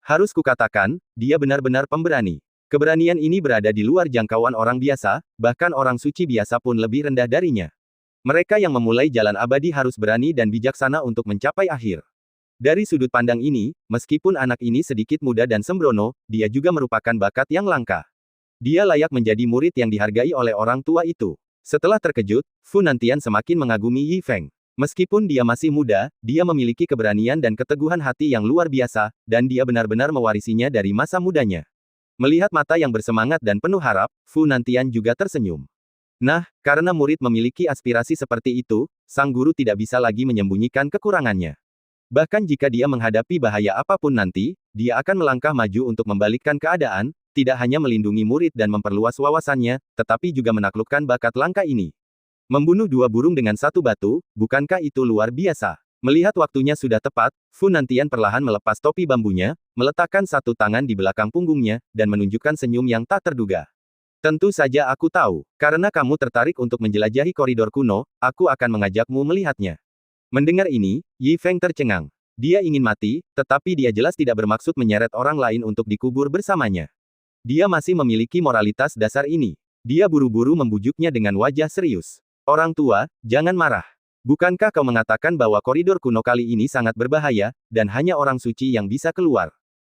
Harus kukatakan, dia benar-benar pemberani. Keberanian ini berada di luar jangkauan orang biasa, bahkan orang suci biasa pun lebih rendah darinya. Mereka yang memulai jalan abadi harus berani dan bijaksana untuk mencapai akhir. Dari sudut pandang ini, meskipun anak ini sedikit muda dan sembrono, dia juga merupakan bakat yang langka. Dia layak menjadi murid yang dihargai oleh orang tua itu. Setelah terkejut, Fu Nantian semakin mengagumi Yi Feng. Meskipun dia masih muda, dia memiliki keberanian dan keteguhan hati yang luar biasa, dan dia benar-benar mewarisinya dari masa mudanya. Melihat mata yang bersemangat dan penuh harap, Fu Nantian juga tersenyum. Nah, karena murid memiliki aspirasi seperti itu, sang guru tidak bisa lagi menyembunyikan kekurangannya. Bahkan jika dia menghadapi bahaya apapun nanti, dia akan melangkah maju untuk membalikkan keadaan, tidak hanya melindungi murid dan memperluas wawasannya, tetapi juga menaklukkan bakat langka ini. Membunuh 2 burung dengan 1 batu, bukankah itu luar biasa? Melihat waktunya sudah tepat, Fu Nantian perlahan melepas topi bambunya, meletakkan 1 tangan di belakang punggungnya, dan menunjukkan senyum yang tak terduga. Tentu saja aku tahu, karena kamu tertarik untuk menjelajahi koridor kuno, aku akan mengajakmu melihatnya. Mendengar ini, Yi Feng tercengang. Dia ingin mati, tetapi dia jelas tidak bermaksud menyeret orang lain untuk dikubur bersamanya. Dia masih memiliki moralitas dasar ini. Dia buru-buru membujuknya dengan wajah serius. Orang tua, jangan marah. Bukankah kau mengatakan bahwa koridor kuno kali ini sangat berbahaya, dan hanya orang suci yang bisa keluar?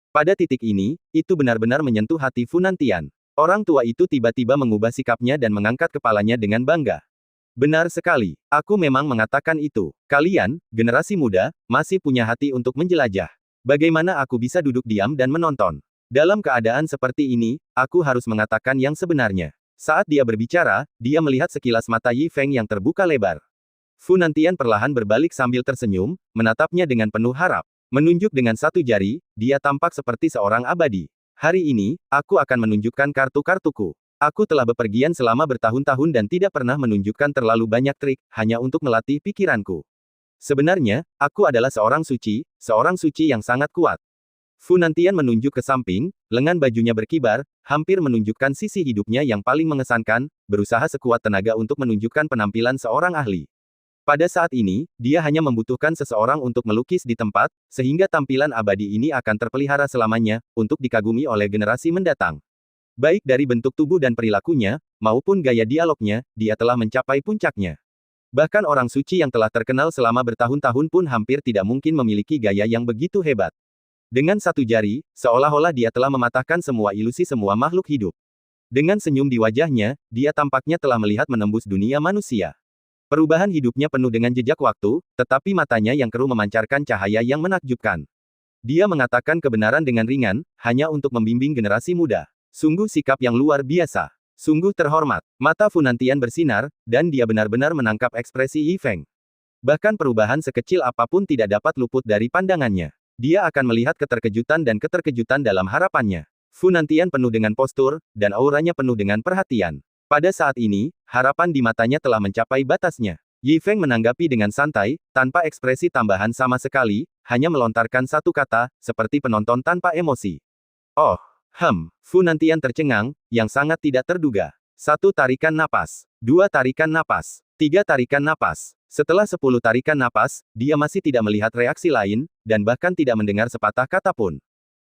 Pada titik ini, itu benar-benar menyentuh hati Fu Nantian. Orang tua itu tiba-tiba mengubah sikapnya dan mengangkat kepalanya dengan bangga. Benar sekali, aku memang mengatakan itu. Kalian, generasi muda, masih punya hati untuk menjelajah. Bagaimana aku bisa duduk diam dan menonton? Dalam keadaan seperti ini, aku harus mengatakan yang sebenarnya. Saat dia berbicara, dia melihat sekilas mata Yi Feng yang terbuka lebar. Fu Nantian perlahan berbalik sambil tersenyum, menatapnya dengan penuh harap. Menunjuk dengan 1 jari, dia tampak seperti seorang abadi. Hari ini, aku akan menunjukkan kartu-kartuku. Aku telah bepergian selama bertahun-tahun dan tidak pernah menunjukkan terlalu banyak trik, hanya untuk melatih pikiranku. Sebenarnya, aku adalah seorang suci yang sangat kuat. Fu Nantian menunjuk ke samping, lengan bajunya berkibar, hampir menunjukkan sisi hidupnya yang paling mengesankan, berusaha sekuat tenaga untuk menunjukkan penampilan seorang ahli. Pada saat ini, dia hanya membutuhkan seseorang untuk melukis di tempat, sehingga tampilan abadi ini akan terpelihara selamanya, untuk dikagumi oleh generasi mendatang. Baik dari bentuk tubuh dan perilakunya, maupun gaya dialognya, dia telah mencapai puncaknya. Bahkan orang suci yang telah terkenal selama bertahun-tahun pun hampir tidak mungkin memiliki gaya yang begitu hebat. Dengan satu jari, seolah-olah dia telah mematahkan semua ilusi semua makhluk hidup. Dengan senyum di wajahnya, dia tampaknya telah melihat menembus dunia manusia. Perubahan hidupnya penuh dengan jejak waktu, tetapi matanya yang keruh memancarkan cahaya yang menakjubkan. Dia mengatakan kebenaran dengan ringan, hanya untuk membimbing generasi muda. Sungguh sikap yang luar biasa. Sungguh terhormat. Mata Fu Nantian bersinar, dan dia benar-benar menangkap ekspresi Yi Feng. Bahkan perubahan sekecil apapun tidak dapat luput dari pandangannya. Dia akan melihat keterkejutan dalam harapannya. Fu Nantian penuh dengan postur, dan auranya penuh dengan perhatian. Pada saat ini, harapan di matanya telah mencapai batasnya. Yi Feng menanggapi dengan santai, tanpa ekspresi tambahan sama sekali, hanya melontarkan satu kata, seperti penonton tanpa emosi. Oh, Fu Nantian tercengang, yang sangat tidak terduga. 1 tarikan napas. 2 tarikan napas. 3 tarikan napas. Setelah 10 tarikan napas, dia masih tidak melihat reaksi lain, dan bahkan tidak mendengar sepatah kata pun.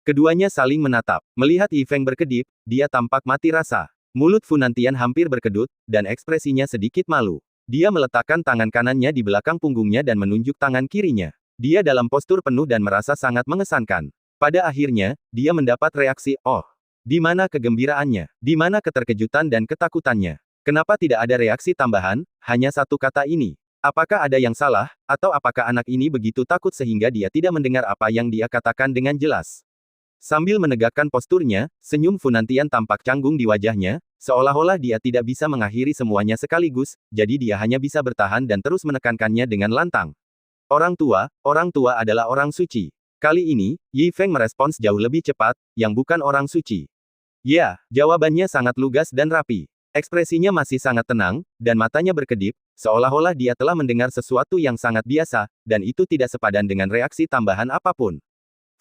Keduanya saling menatap. Melihat Yi Feng berkedip, dia tampak mati rasa. Mulut Fu Nantian hampir berkedut, dan ekspresinya sedikit malu. Dia meletakkan tangan kanannya di belakang punggungnya dan menunjuk tangan kirinya. Dia dalam postur penuh dan merasa sangat mengesankan. Pada akhirnya, dia mendapat reaksi, "Oh, di mana kegembiraannya? Di mana keterkejutan dan ketakutannya? Kenapa tidak ada reaksi tambahan, hanya satu kata ini? Apakah ada yang salah, atau apakah anak ini begitu takut sehingga dia tidak mendengar apa yang dia katakan dengan jelas?" Sambil menegakkan posturnya, senyum Fu Nantian tampak canggung di wajahnya, seolah-olah dia tidak bisa mengakhiri semuanya sekaligus, jadi dia hanya bisa bertahan dan terus menekankannya dengan lantang. Orang tua adalah orang suci. Kali ini, Yi Feng merespons jauh lebih cepat, yang bukan orang suci. Ya, jawabannya sangat lugas dan rapi. Ekspresinya masih sangat tenang, dan matanya berkedip, seolah-olah dia telah mendengar sesuatu yang sangat biasa, dan itu tidak sepadan dengan reaksi tambahan apapun.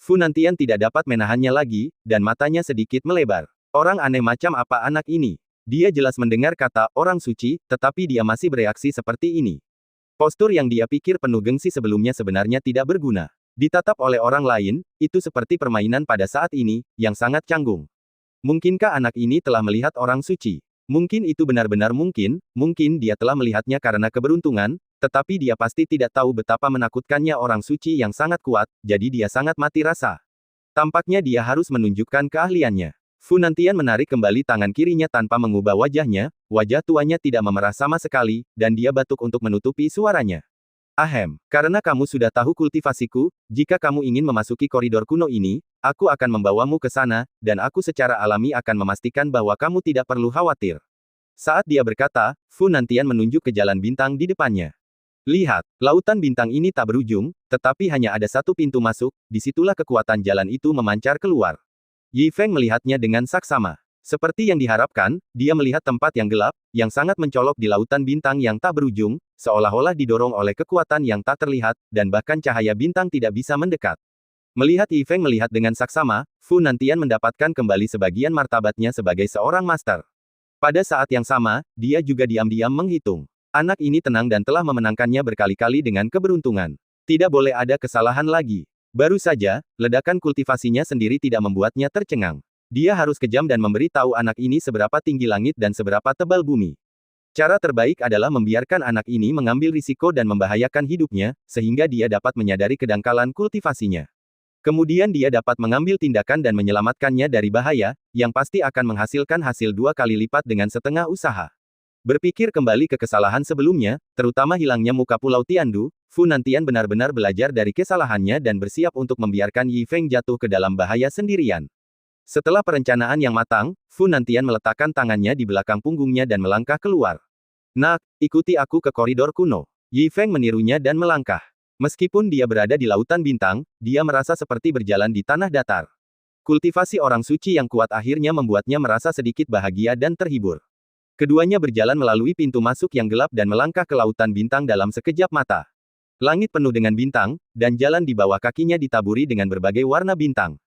Fu Nantian tidak dapat menahannya lagi, dan matanya sedikit melebar. Orang aneh macam apa anak ini? Dia jelas mendengar kata orang suci, tetapi dia masih bereaksi seperti ini. Postur yang dia pikir penuh gengsi sebelumnya sebenarnya tidak berguna. Ditatap oleh orang lain, itu seperti permainan pada saat ini, yang sangat canggung. Mungkinkah anak ini telah melihat orang suci? Mungkin itu benar-benar mungkin dia telah melihatnya karena keberuntungan, tetapi dia pasti tidak tahu betapa menakutkannya orang suci yang sangat kuat, jadi dia sangat mati rasa. Tampaknya dia harus menunjukkan keahliannya. Fu Nantian menarik kembali tangan kirinya tanpa mengubah wajahnya, wajah tuanya tidak memerah sama sekali, dan dia batuk untuk menutupi suaranya. Karena kamu sudah tahu kultivasiku, jika kamu ingin memasuki koridor kuno ini, aku akan membawamu ke sana, dan aku secara alami akan memastikan bahwa kamu tidak perlu khawatir. Saat dia berkata, Fu Nantian menunjuk ke jalan bintang di depannya. Lihat, lautan bintang ini tak berujung, tetapi hanya ada satu pintu masuk, disitulah kekuatan jalan itu memancar keluar. Yi Feng melihatnya dengan saksama. Seperti yang diharapkan, dia melihat tempat yang gelap, yang sangat mencolok di lautan bintang yang tak berujung, seolah-olah didorong oleh kekuatan yang tak terlihat, dan bahkan cahaya bintang tidak bisa mendekat. Melihat Yi Feng melihat dengan saksama, Fu Nantian mendapatkan kembali sebagian martabatnya sebagai seorang master. Pada saat yang sama, dia juga diam-diam menghitung. Anak ini tenang dan telah memenangkannya berkali-kali dengan keberuntungan. Tidak boleh ada kesalahan lagi. Baru saja, ledakan kultivasinya sendiri tidak membuatnya tercengang. Dia harus kejam dan memberi tahu anak ini seberapa tinggi langit dan seberapa tebal bumi. Cara terbaik adalah membiarkan anak ini mengambil risiko dan membahayakan hidupnya, sehingga dia dapat menyadari kedangkalan kultivasinya. Kemudian dia dapat mengambil tindakan dan menyelamatkannya dari bahaya, yang pasti akan menghasilkan hasil 2 kali lipat dengan setengah usaha. Berpikir kembali ke kesalahan sebelumnya, terutama hilangnya muka Pulau Tiandu, Fu Nantian benar-benar belajar dari kesalahannya dan bersiap untuk membiarkan Yi Feng jatuh ke dalam bahaya sendirian. Setelah perencanaan yang matang, Fu Nantian meletakkan tangannya di belakang punggungnya dan melangkah keluar. Nak, ikuti aku ke koridor kuno. Yi Feng menirunya dan melangkah. Meskipun dia berada di lautan bintang, dia merasa seperti berjalan di tanah datar. Kultivasi orang suci yang kuat akhirnya membuatnya merasa sedikit bahagia dan terhibur. Keduanya berjalan melalui pintu masuk yang gelap dan melangkah ke lautan bintang dalam sekejap mata. Langit penuh dengan bintang, dan jalan di bawah kakinya ditaburi dengan berbagai warna bintang.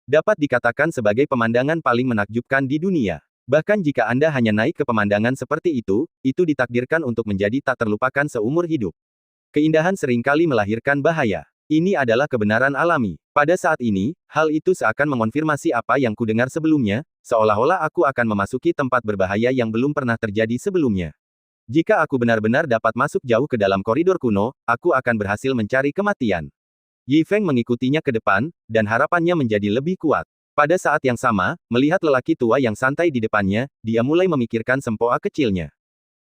Dapat dikatakan sebagai pemandangan paling menakjubkan di dunia. Bahkan jika Anda hanya naik ke pemandangan seperti itu ditakdirkan untuk menjadi tak terlupakan seumur hidup. Keindahan seringkali melahirkan bahaya. Ini adalah kebenaran alami. Pada saat ini, hal itu seakan mengonfirmasi apa yang kudengar sebelumnya, seolah-olah aku akan memasuki tempat berbahaya yang belum pernah terjadi sebelumnya. Jika aku benar-benar dapat masuk jauh ke dalam koridor kuno, aku akan berhasil mencari kematian. Yi Feng mengikutinya ke depan, dan harapannya menjadi lebih kuat. Pada saat yang sama, melihat lelaki tua yang santai di depannya, dia mulai memikirkan sempoa kecilnya.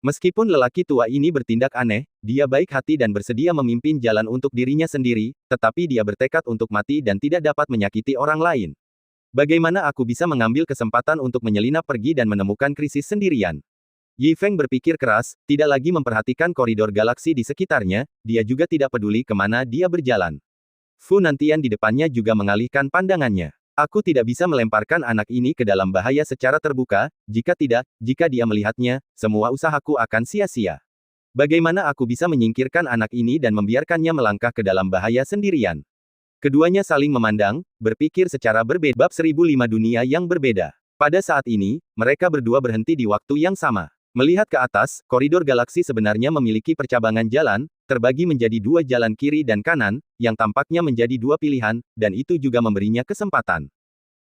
Meskipun lelaki tua ini bertindak aneh, dia baik hati dan bersedia memimpin jalan untuk dirinya sendiri, tetapi dia bertekad untuk mati dan tidak dapat menyakiti orang lain. Bagaimana aku bisa mengambil kesempatan untuk menyelinap pergi dan menemukan krisis sendirian? Yi Feng berpikir keras, tidak lagi memperhatikan koridor galaksi di sekitarnya, dia juga tidak peduli kemana dia berjalan. Fu Nantian di depannya juga mengalihkan pandangannya. Aku tidak bisa melemparkan anak ini ke dalam bahaya secara terbuka, jika tidak, jika dia melihatnya, semua usahaku akan sia-sia. Bagaimana aku bisa menyingkirkan anak ini dan membiarkannya melangkah ke dalam bahaya sendirian? Keduanya saling memandang, berpikir secara berbeda. Bab 1005 dunia yang berbeda. Pada saat ini, mereka berdua berhenti di waktu yang sama. Melihat ke atas, koridor galaksi sebenarnya memiliki percabangan jalan, terbagi menjadi dua jalan kiri dan kanan, yang tampaknya menjadi dua pilihan, dan itu juga memberinya kesempatan.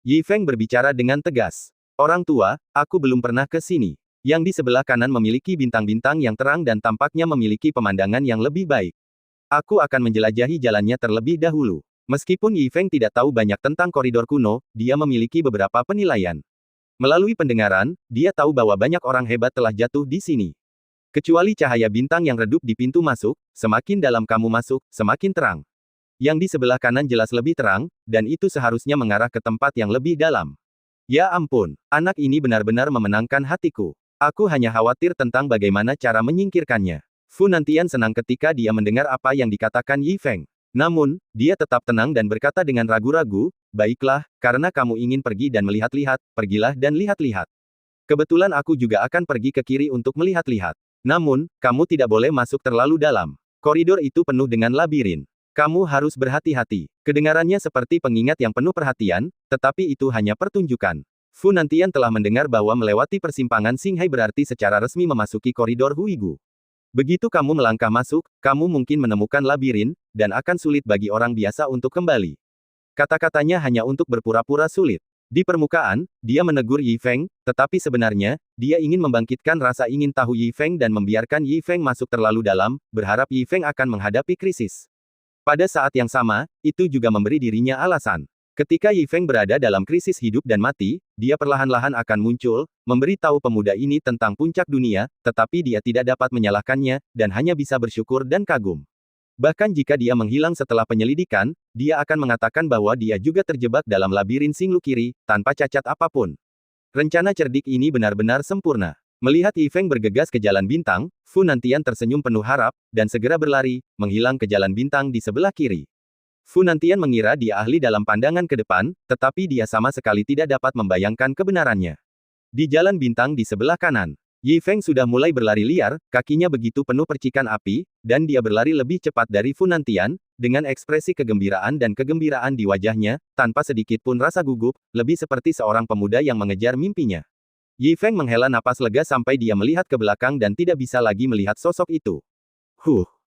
Yi Feng berbicara dengan tegas. Orang tua, aku belum pernah ke sini. Yang di sebelah kanan memiliki bintang-bintang yang terang dan tampaknya memiliki pemandangan yang lebih baik. Aku akan menjelajahi jalannya terlebih dahulu. Meskipun Yi Feng tidak tahu banyak tentang koridor kuno, dia memiliki beberapa penilaian. Melalui pendengaran, dia tahu bahwa banyak orang hebat telah jatuh di sini. Kecuali cahaya bintang yang redup di pintu masuk, semakin dalam kamu masuk, semakin terang. Yang di sebelah kanan jelas lebih terang, dan itu seharusnya mengarah ke tempat yang lebih dalam. Ya ampun, anak ini benar-benar memenangkan hatiku. Aku hanya khawatir tentang bagaimana cara menyingkirkannya. Fu Nantian senang ketika dia mendengar apa yang dikatakan Yi Feng. Namun, dia tetap tenang dan berkata dengan ragu-ragu, baiklah, karena kamu ingin pergi dan melihat-lihat, pergilah dan lihat-lihat. Kebetulan aku juga akan pergi ke kiri untuk melihat-lihat. Namun, kamu tidak boleh masuk terlalu dalam. Koridor itu penuh dengan labirin. Kamu harus berhati-hati. Kedengarannya seperti pengingat yang penuh perhatian, tetapi itu hanya pertunjukan. Fu Nantian telah mendengar bahwa melewati persimpangan Xinghai berarti secara resmi memasuki koridor Huigu. Begitu kamu melangkah masuk, kamu mungkin menemukan labirin, dan akan sulit bagi orang biasa untuk kembali. Kata-katanya hanya untuk berpura-pura sulit. Di permukaan, dia menegur Yi Feng, tetapi sebenarnya, dia ingin membangkitkan rasa ingin tahu Yi Feng dan membiarkan Yi Feng masuk terlalu dalam, berharap Yi Feng akan menghadapi krisis. Pada saat yang sama, itu juga memberi dirinya alasan. Ketika Yi Feng berada dalam krisis hidup dan mati, dia perlahan-lahan akan muncul, memberi tahu pemuda ini tentang puncak dunia, tetapi dia tidak dapat menyalahkannya, dan hanya bisa bersyukur dan kagum. Bahkan jika dia menghilang setelah penyelidikan, dia akan mengatakan bahwa dia juga terjebak dalam labirin Xinglu kiri, tanpa cacat apapun. Rencana cerdik ini benar-benar sempurna. Melihat Yi Feng bergegas ke jalan bintang, Fu Nantian tersenyum penuh harap, dan segera berlari, menghilang ke jalan bintang di sebelah kiri. Fu Nantian mengira dia ahli dalam pandangan ke depan, tetapi dia sama sekali tidak dapat membayangkan kebenarannya. Di jalan bintang di sebelah kanan, Yi Feng sudah mulai berlari liar, kakinya begitu penuh percikan api, dan dia berlari lebih cepat dari Fu Nantian, dengan ekspresi kegembiraan dan kegembiraan di wajahnya, tanpa sedikit pun rasa gugup, lebih seperti seorang pemuda yang mengejar mimpinya. Yi Feng menghela napas lega sampai dia melihat ke belakang dan tidak bisa lagi melihat sosok itu.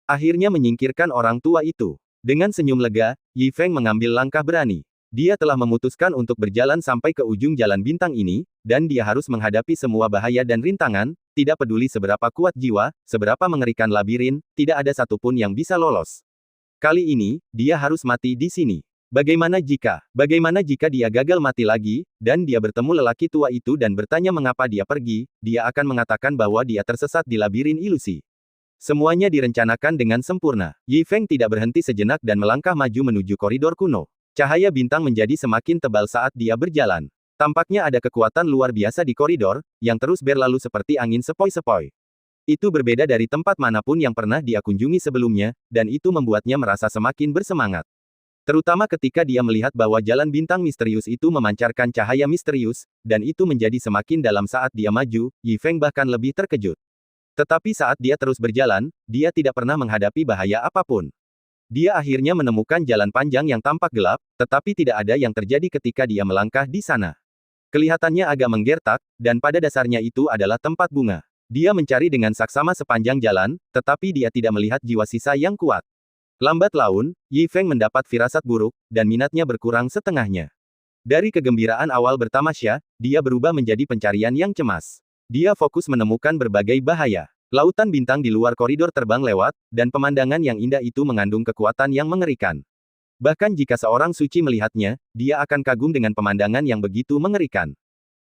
Akhirnya menyingkirkan orang tua itu. Dengan senyum lega, Yi Feng mengambil langkah berani. Dia telah memutuskan untuk berjalan sampai ke ujung jalan bintang ini, dan dia harus menghadapi semua bahaya dan rintangan, tidak peduli seberapa kuat jiwa, seberapa mengerikan labirin, tidak ada satupun yang bisa lolos. Kali ini, dia harus mati di sini. Bagaimana jika dia gagal mati lagi, dan dia bertemu lelaki tua itu dan bertanya mengapa dia pergi, dia akan mengatakan bahwa dia tersesat di labirin ilusi. Semuanya direncanakan dengan sempurna. Yi Feng tidak berhenti sejenak dan melangkah maju menuju koridor kuno. Cahaya bintang menjadi semakin tebal saat dia berjalan. Tampaknya ada kekuatan luar biasa di koridor, yang terus berlalu seperti angin sepoi-sepoi. Itu berbeda dari tempat manapun yang pernah dia kunjungi sebelumnya, dan itu membuatnya merasa semakin bersemangat. Terutama ketika dia melihat bahwa jalan bintang misterius itu memancarkan cahaya misterius, dan itu menjadi semakin dalam saat dia maju, Yi Feng bahkan lebih terkejut. Tetapi saat dia terus berjalan, dia tidak pernah menghadapi bahaya apapun. Dia akhirnya menemukan jalan panjang yang tampak gelap, tetapi tidak ada yang terjadi ketika dia melangkah di sana. Kelihatannya agak menggertak, dan pada dasarnya itu adalah tempat bunga. Dia mencari dengan saksama sepanjang jalan, tetapi dia tidak melihat jiwa sisa yang kuat. Lambat laun, Yi Feng mendapat firasat buruk, dan minatnya berkurang setengahnya. Dari kegembiraan awal bertamasya, dia berubah menjadi pencarian yang cemas. Dia fokus menemukan berbagai bahaya. Lautan bintang di luar koridor terbang lewat, dan pemandangan yang indah itu mengandung kekuatan yang mengerikan. Bahkan jika seorang suci melihatnya, dia akan kagum dengan pemandangan yang begitu mengerikan.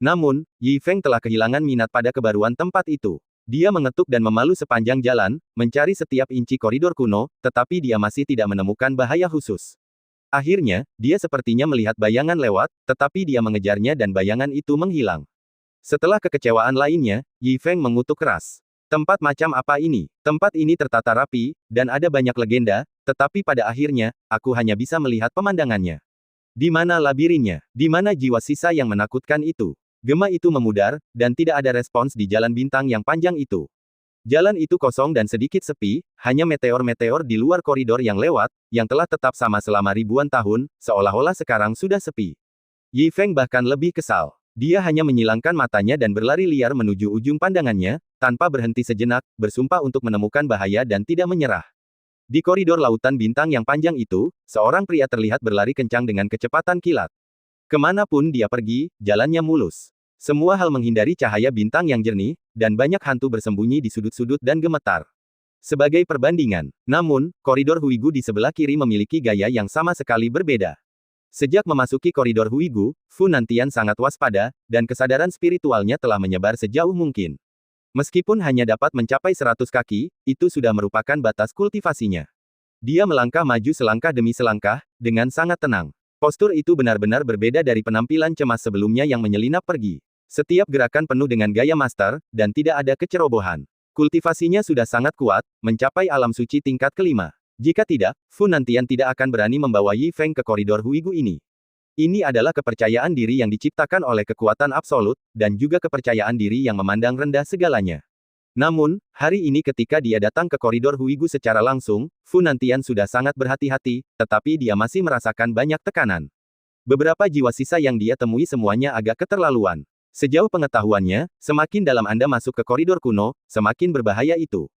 Namun, Yi Feng telah kehilangan minat pada kebaruan tempat itu. Dia mengetuk dan memalu sepanjang jalan, mencari setiap inci koridor kuno, tetapi dia masih tidak menemukan bahaya khusus. Akhirnya, dia sepertinya melihat bayangan lewat, tetapi dia mengejarnya dan bayangan itu menghilang. Setelah kekecewaan lainnya, Yi Feng mengutuk keras. Tempat macam apa ini? Tempat ini tertata rapi, dan ada banyak legenda, tetapi pada akhirnya, aku hanya bisa melihat pemandangannya. Di mana labirinnya? Di mana jiwa sisa yang menakutkan itu? Gema itu memudar, dan tidak ada respons di jalan bintang yang panjang itu. Jalan itu kosong dan sedikit sepi, hanya meteor-meteor di luar koridor yang lewat, yang telah tetap sama selama ribuan tahun, seolah-olah sekarang sudah sepi. Yi Feng bahkan lebih kesal. Dia hanya menyilangkan matanya dan berlari liar menuju ujung pandangannya, tanpa berhenti sejenak, bersumpah untuk menemukan bahaya dan tidak menyerah. Di koridor lautan bintang yang panjang itu, seorang pria terlihat berlari kencang dengan kecepatan kilat. Kemanapun dia pergi, jalannya mulus. Semua hal menghindari cahaya bintang yang jernih, dan banyak hantu bersembunyi di sudut-sudut dan gemetar. Sebagai perbandingan, namun, koridor Huigu di sebelah kiri memiliki gaya yang sama sekali berbeda. Sejak memasuki koridor Huigu, Fu Nantian sangat waspada, dan kesadaran spiritualnya telah menyebar sejauh mungkin. Meskipun hanya dapat mencapai 100 kaki, itu sudah merupakan batas kultivasinya. Dia melangkah maju selangkah demi selangkah, dengan sangat tenang. Postur itu benar-benar berbeda dari penampilan cemas sebelumnya yang menyelinap pergi. Setiap gerakan penuh dengan gaya master, dan tidak ada kecerobohan. Kultivasinya sudah sangat kuat, mencapai alam suci tingkat kelima. Jika tidak, Fu Nantian tidak akan berani membawa Yi Feng ke koridor Huigu ini. Ini adalah kepercayaan diri yang diciptakan oleh kekuatan absolut, dan juga kepercayaan diri yang memandang rendah segalanya. Namun, hari ini ketika dia datang ke koridor Huigu secara langsung, Fu Nantian sudah sangat berhati-hati, tetapi dia masih merasakan banyak tekanan. Beberapa jiwa sisa yang dia temui semuanya agak keterlaluan. Sejauh pengetahuannya, semakin dalam Anda masuk ke koridor kuno, semakin berbahaya itu.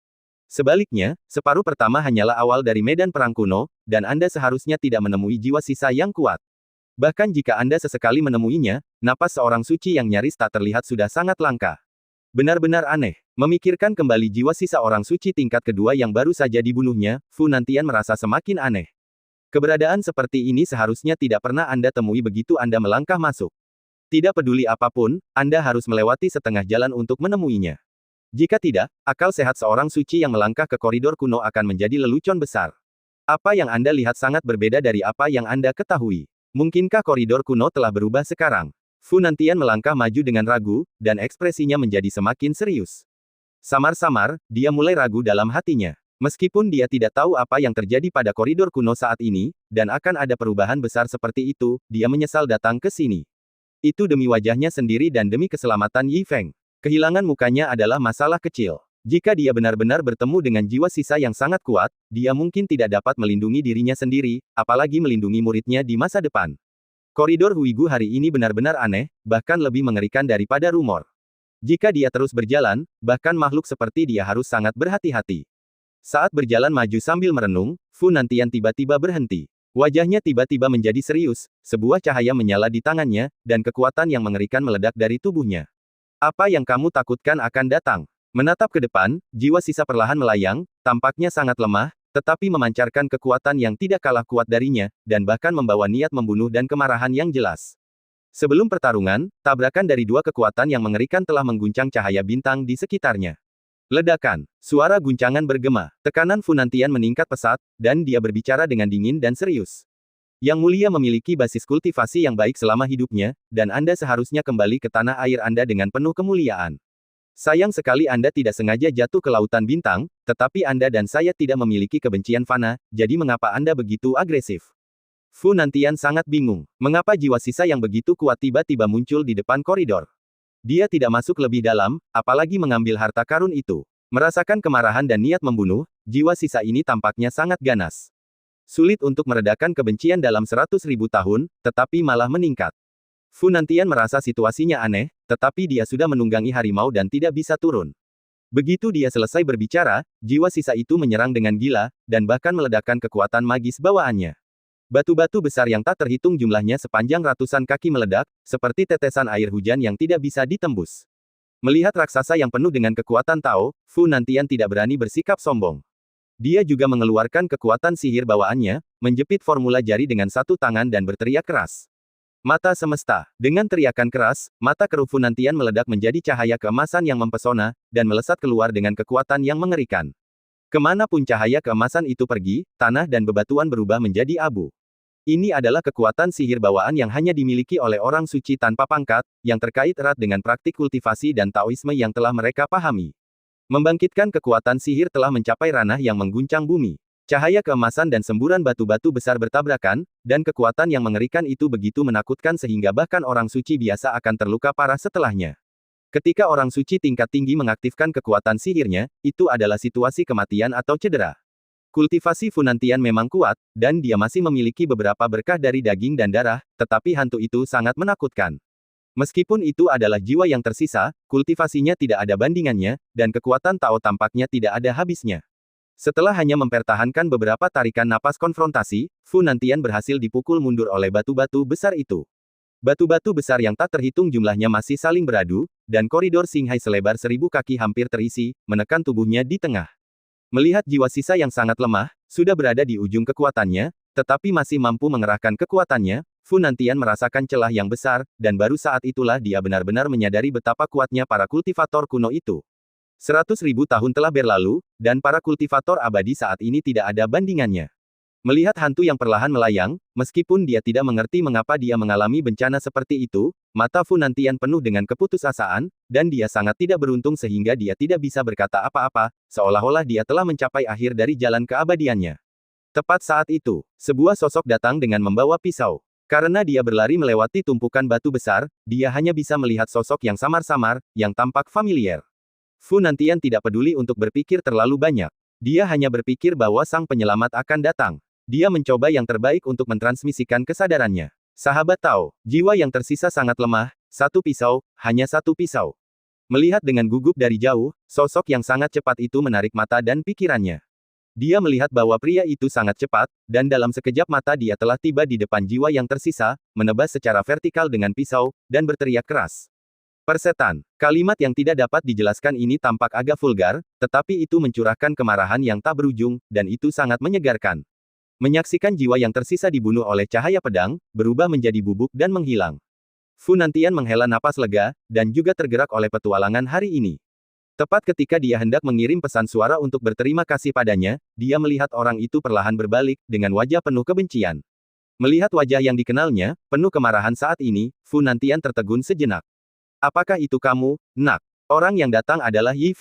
Sebaliknya, separuh pertama hanyalah awal dari medan perang kuno, dan Anda seharusnya tidak menemui jiwa sisa yang kuat. Bahkan jika Anda sesekali menemuinya, napas seorang suci yang nyaris tak terlihat sudah sangat langka. Benar-benar aneh. Memikirkan kembali jiwa sisa orang suci tingkat kedua yang baru saja dibunuhnya, Fu Nantian merasa semakin aneh. Keberadaan seperti ini seharusnya tidak pernah Anda temui begitu Anda melangkah masuk. Tidak peduli apapun, Anda harus melewati setengah jalan untuk menemuinya. Jika tidak, akal sehat seorang suci yang melangkah ke koridor kuno akan menjadi lelucon besar. Apa yang Anda lihat sangat berbeda dari apa yang Anda ketahui. Mungkinkah koridor kuno telah berubah sekarang? Fu Nantian melangkah maju dengan ragu, dan ekspresinya menjadi semakin serius. Samar-samar, dia mulai ragu dalam hatinya. Meskipun dia tidak tahu apa yang terjadi pada koridor kuno saat ini, dan akan ada perubahan besar seperti itu, dia menyesal datang ke sini. Itu demi wajahnya sendiri dan demi keselamatan Yi Feng. Kehilangan mukanya adalah masalah kecil. Jika dia benar-benar bertemu dengan jiwa sisa yang sangat kuat, dia mungkin tidak dapat melindungi dirinya sendiri, apalagi melindungi muridnya di masa depan. Koridor Huigu hari ini benar-benar aneh, bahkan lebih mengerikan daripada rumor. Jika dia terus berjalan, bahkan makhluk seperti dia harus sangat berhati-hati. Saat berjalan maju sambil merenung, Fu Nantian tiba-tiba berhenti. Wajahnya tiba-tiba menjadi serius, sebuah cahaya menyala di tangannya, dan kekuatan yang mengerikan meledak dari tubuhnya. Apa yang kamu takutkan akan datang? Menatap ke depan, jiwa sisa perlahan melayang, tampaknya sangat lemah, tetapi memancarkan kekuatan yang tidak kalah kuat darinya, dan bahkan membawa niat membunuh dan kemarahan yang jelas. Sebelum pertarungan, tabrakan dari dua kekuatan yang mengerikan telah mengguncang cahaya bintang di sekitarnya. Ledakan, suara guncangan bergema, tekanan Fu Nantian meningkat pesat, dan dia berbicara dengan dingin dan serius. Yang Mulia memiliki basis kultivasi yang baik selama hidupnya, dan Anda seharusnya kembali ke tanah air Anda dengan penuh kemuliaan. Sayang sekali Anda tidak sengaja jatuh ke lautan bintang, tetapi Anda dan saya tidak memiliki kebencian fana, jadi mengapa Anda begitu agresif? Fu Nantian sangat bingung. Mengapa jiwa sisa yang begitu kuat tiba-tiba muncul di depan koridor? Dia tidak masuk lebih dalam, apalagi mengambil harta karun itu. Merasakan kemarahan dan niat membunuh, jiwa sisa ini tampaknya sangat ganas. Sulit untuk meredakan kebencian dalam 100.000 tahun, tetapi malah meningkat. Fu Nantian merasa situasinya aneh, tetapi dia sudah menunggangi harimau dan tidak bisa turun. Begitu dia selesai berbicara, jiwa sisa itu menyerang dengan gila, dan bahkan meledakkan kekuatan magis bawaannya. Batu-batu besar yang tak terhitung jumlahnya sepanjang ratusan kaki meledak, seperti tetesan air hujan yang tidak bisa ditembus. Melihat raksasa yang penuh dengan kekuatan Tao, Fu Nantian tidak berani bersikap sombong. Dia juga mengeluarkan kekuatan sihir bawaannya, menjepit formula jari dengan satu tangan dan berteriak keras. Mata semesta. Dengan teriakan keras, mata keruh Fu Nantian meledak menjadi cahaya keemasan yang mempesona, dan melesat keluar dengan kekuatan yang mengerikan. Kemanapun cahaya keemasan itu pergi, tanah dan bebatuan berubah menjadi abu. Ini adalah kekuatan sihir bawaan yang hanya dimiliki oleh orang suci tanpa pangkat, yang terkait erat dengan praktik kultivasi dan Taoisme yang telah mereka pahami. Membangkitkan kekuatan sihir telah mencapai ranah yang mengguncang bumi. Cahaya keemasan dan semburan batu-batu besar bertabrakan, dan kekuatan yang mengerikan itu begitu menakutkan sehingga bahkan orang suci biasa akan terluka parah setelahnya. Ketika orang suci tingkat tinggi mengaktifkan kekuatan sihirnya, itu adalah situasi kematian atau cedera. Kultivasi Fu Nantian memang kuat, dan dia masih memiliki beberapa berkah dari daging dan darah, tetapi hantu itu sangat menakutkan. Meskipun itu adalah jiwa yang tersisa, kultivasinya tidak ada bandingannya, dan kekuatan Tao tampaknya tidak ada habisnya. Setelah hanya mempertahankan beberapa tarikan napas konfrontasi, Fu Nantian berhasil dipukul mundur oleh batu-batu besar itu. Batu-batu besar yang tak terhitung jumlahnya masih saling beradu, dan koridor Xinghai selebar 1000 kaki hampir terisi, menekan tubuhnya di tengah. Melihat jiwa sisa yang sangat lemah, sudah berada di ujung kekuatannya, tetapi masih mampu mengerahkan kekuatannya, Fu Nantian merasakan celah yang besar, dan baru saat itulah dia benar-benar menyadari betapa kuatnya para kultivator kuno itu. 100.000 tahun telah berlalu, dan para kultivator abadi saat ini tidak ada bandingannya. Melihat hantu yang perlahan melayang, meskipun dia tidak mengerti mengapa dia mengalami bencana seperti itu, mata Fu Nantian penuh dengan keputusasaan, dan dia sangat tidak beruntung sehingga dia tidak bisa berkata apa-apa, seolah-olah dia telah mencapai akhir dari jalan keabadiannya. Tepat saat itu, sebuah sosok datang dengan membawa pisau. Karena dia berlari melewati tumpukan batu besar, dia hanya bisa melihat sosok yang samar-samar, yang tampak familiar. Fu Nantian tidak peduli untuk berpikir terlalu banyak. Dia hanya berpikir bahwa sang penyelamat akan datang. Dia mencoba yang terbaik untuk mentransmisikan kesadarannya. Sahabat Tao, jiwa yang tersisa sangat lemah, satu pisau, hanya satu pisau. Melihat dengan gugup dari jauh, sosok yang sangat cepat itu menarik mata dan pikirannya. Dia melihat bahwa pria itu sangat cepat, dan dalam sekejap mata dia telah tiba di depan jiwa yang tersisa, menebas secara vertikal dengan pisau, dan berteriak keras. Persetan. Kalimat yang tidak dapat dijelaskan ini tampak agak vulgar, tetapi itu mencurahkan kemarahan yang tak berujung, dan itu sangat menyegarkan. Menyaksikan jiwa yang tersisa dibunuh oleh cahaya pedang, berubah menjadi bubuk dan menghilang. Fu Nantian menghela napas lega, dan juga tergerak oleh petualangan hari ini. Tepat ketika dia hendak mengirim pesan suara untuk berterima kasih padanya, dia melihat orang itu perlahan berbalik, dengan wajah penuh kebencian. Melihat wajah yang dikenalnya, penuh kemarahan saat ini, Fu Nantian tertegun sejenak. Apakah itu kamu, Nak? Orang yang datang adalah Yi